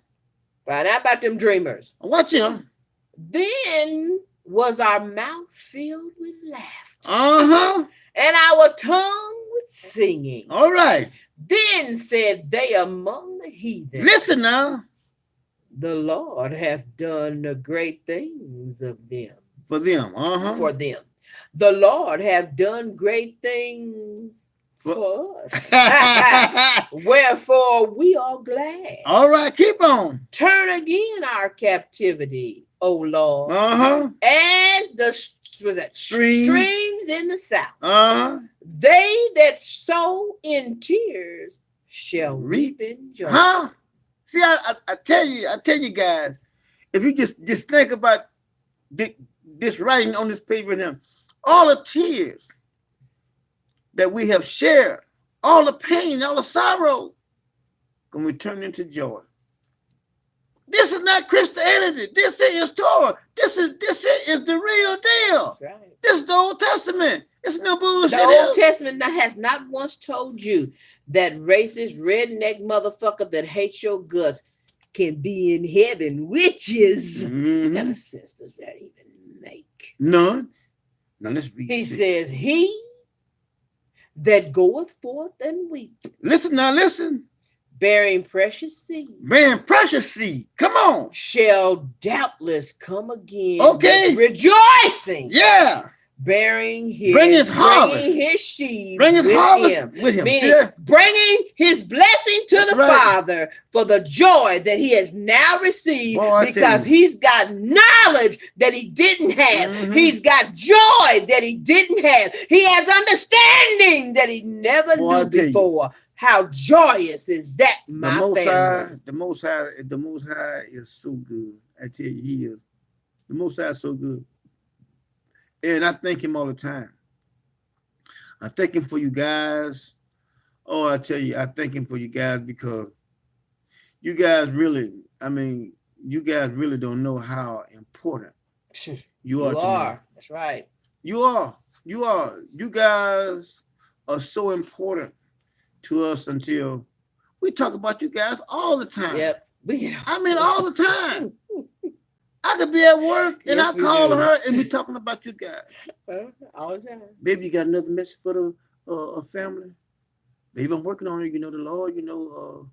Find out about them dreamers. Watch him. Then was our mouth filled with laughter. And our tongue with singing. All right. Then said they among the heathen. Listen now. The Lord hath done the great things of them. For them. For them. The Lord hath done great things for us. Wherefore we are glad. All right, keep on. Turn again our captivity, O Lord. As the streams in the south. They that sow in tears shall reap in joy. See, I tell you guys, if you just think about this writing on this paper now, all the tears that we have shared, all the pain, all the sorrow, can we turn into joy? This is not Christianity. This is Torah. This is the real deal. Right. This is the Old Testament. It's no bullshit. The Old Testament has not once told you that racist redneck motherfucker that hates your guts can be in heaven, which is what kind of sense does that even make? None. Now let's read. He says, he that goeth forth and weep. Listen now, listen. Bearing precious seed. Come on. Shall doubtless come again. Okay. Rejoicing. Yeah. Bring his harvest. Bringing his sheaves. Bring his harvest with him. Meaning, bringing his blessing to the Father for the joy that he has now received, because he's got knowledge that he didn't have. He's got joy that he didn't have. He has understanding that he never knew before. How joyous is that, my family? The Most High is so good. I tell you, he is. The Most High is so good. And I thank him all the time. I thank him for you guys. Oh, I tell you, I thank him for you guys because you guys really don't know how important you are. You are. That's right. You are. You guys are so important to us until we talk about you guys all the time. Yep. All the time. I could be at work and I call her and we talking about you guys. All the time. Baby, you got another message for the family? Baby, I'm working on it. You know, the Lord, you know,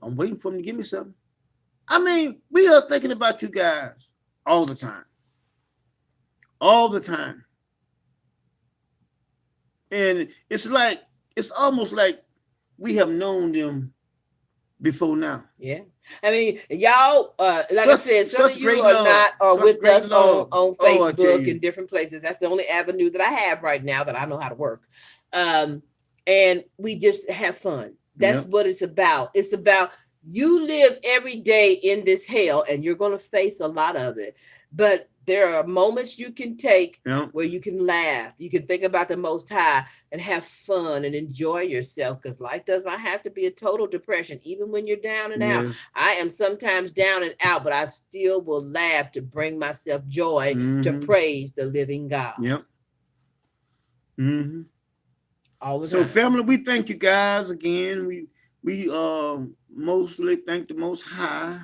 I'm waiting for him to give me something. I mean, we are thinking about you guys all the time. All the time. And it's almost like we have known them before now. Yeah. I mean, y'all, I said, some of you are with us on Facebook and different places. That's the only avenue that I have right now that I know how to work. And we just have fun. That's what it's about. It's about you live every day in this hell and you're going to face a lot of it. But there are moments you can take where you can laugh. You can think about the Most High and have fun and enjoy yourself, because life does not have to be a total depression. Even when you're down and out, I am sometimes down and out, but I still will laugh to bring myself joy to praise the living God. Yep. Mm-hmm. All the time. So, family, we thank you guys again. We mostly thank the Most High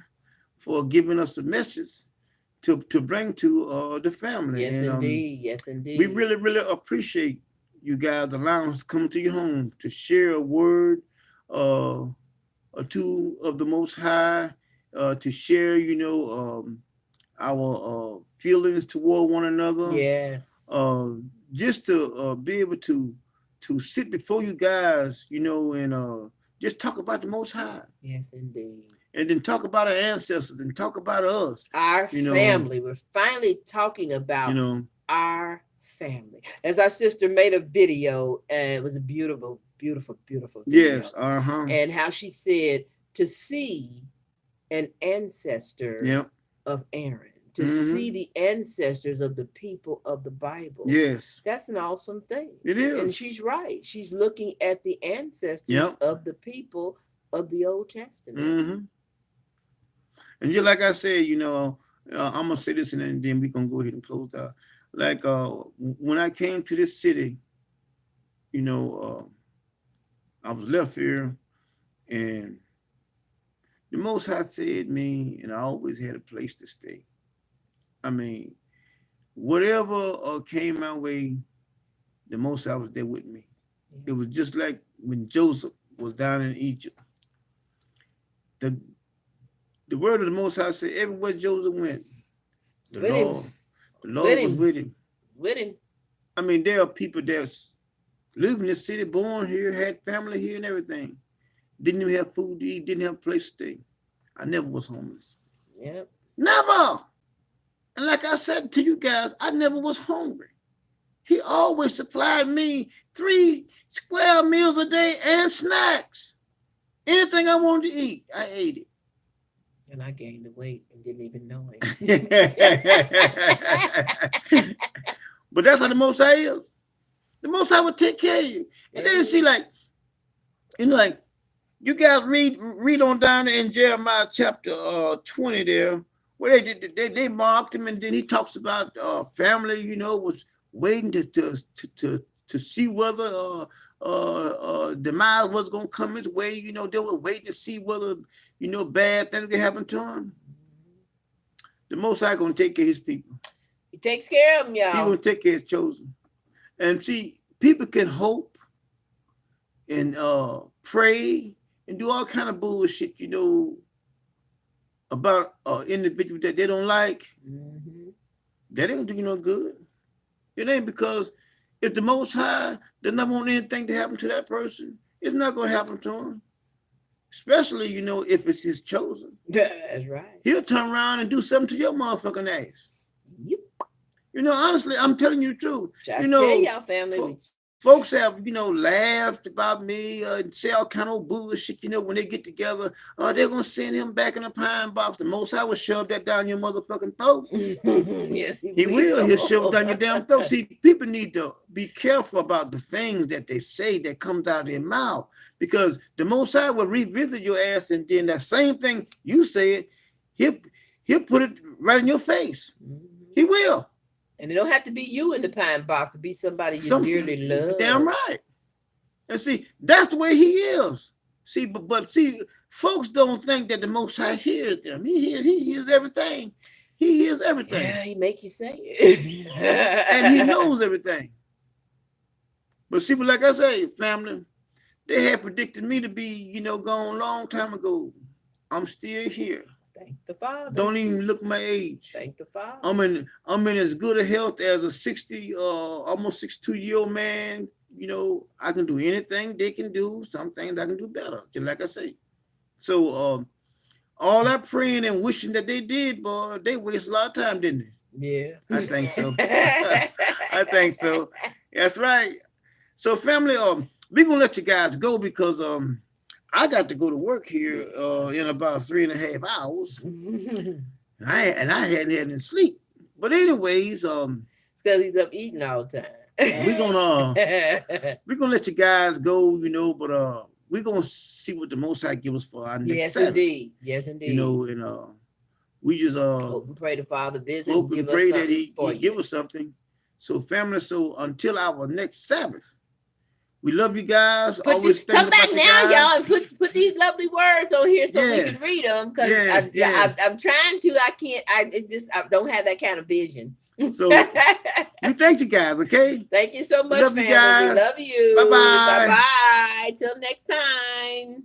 for giving us a message to bring to the family. Yes, and, indeed. Yes, indeed. We really, really appreciate you guys allowing us to come to your home to share a word or two of the Most High, to share, you know, our feelings toward one another. Yes. Just to be able to sit before you guys, you know, and just talk about the Most High. Yes, indeed. And then talk about our ancestors and talk about us. Our family. We're finally talking about our family. As our sister made a video, and it was a beautiful, beautiful, beautiful video. Yes. Uh-huh. And how she said to see an ancestor of Aaron, to see the ancestors of the people of the Bible. Yes. That's an awesome thing. It is. And she's right. She's looking at the ancestors of the people of the Old Testament. Mm-hmm. And just like I said, you know, I'm going to say this and then we're going to go ahead and close out. Like when I came to this city, you know, I was left here and the Most High fed me and I always had a place to stay. I mean, whatever came my way, the Most High was there with me. It was just like when Joseph was down in Egypt. The word of the Most High said, everywhere Joseph went, the Lord was with him. With him. I mean, there are people that's live in this city, born here, had family here and everything. Didn't even have food to eat, didn't have a place to stay. I never was homeless. Yep. Never. And like I said to you guys, I never was hungry. He always supplied me 3 square meals a day and snacks. Anything I wanted to eat, I ate it. And I gained the weight and didn't even know it. But that's how the Most High is. The Most High will take care of you. And then see, like, you know, like, you guys read on down there in Jeremiah chapter 20 there, where they marked him, and then he talks about family, you know, was waiting to see whether demise was gonna come his way. You know, they were waiting to see whether, you know, bad things could happen to him. The Most High gonna take care of his people. He takes care of them, y'all. He gonna take care of his chosen. And see, people can hope and pray and do all kind of bullshit, you know, about individual that they don't like. Mm-hmm. That ain't gonna do you no good. It ain't, because if the Most High does not want anything to happen to that person, it's not gonna happen to him. Especially, you know, if it's his chosen. That's right. He'll turn around and do something to your motherfucking ass. Yep. You know, honestly, I'm telling you the truth. I you know, tell y'all, family. Folks have, you know, laughed about me and say all kind of bullshit, you know, when they get together. They're going to send him back in a pine box. The Most High will shove that down your motherfucking throat. Yes, he will. He'll shove it down your damn throat. See, people need to be careful about the things that they say that comes out of their mouth, because the Most High will revisit your ass, and then that same thing you said, he'll put it right in your face. Mm-hmm. He will. And it don't have to be you in the pine box, to be somebody you dearly love. Damn right. And see, that's the way he is. See, but see, folks don't think that the Most High hears them. He hears everything. He hears everything. Yeah, he make you say it. And he knows everything. But see, like I say, family, they had predicted me to be, gone a long time ago. I'm still here. Thank the Father. Don't even look my age. Thank the Father. I'm in as good a health as a 60, almost 62-year-old man. I can do anything they can do. Some things I can do better, just like I say. So all that praying and wishing that they did, boy, they waste a lot of time, didn't they? Yeah. I think so. I think so. That's right. So family, we're gonna let you guys go because I got to go to work here in about 3.5 hours. I hadn't had any sleep. But anyways, it's because he's up eating all the time. we're gonna let you guys go, but we're gonna see what the Most High give us for our next Saturday. Yes, indeed. And we just hope and pray the Father visit. Hope and pray that he give us something. So family, so until our next Sabbath. We love you guys. Always come back now, y'all, and put these lovely words on here so we can read them. Because I'm trying to. I can't. It's just I don't have that kind of vision. So we thank you guys. Okay. Thank you so much, family. We love you. Bye bye. Bye bye. Till next time.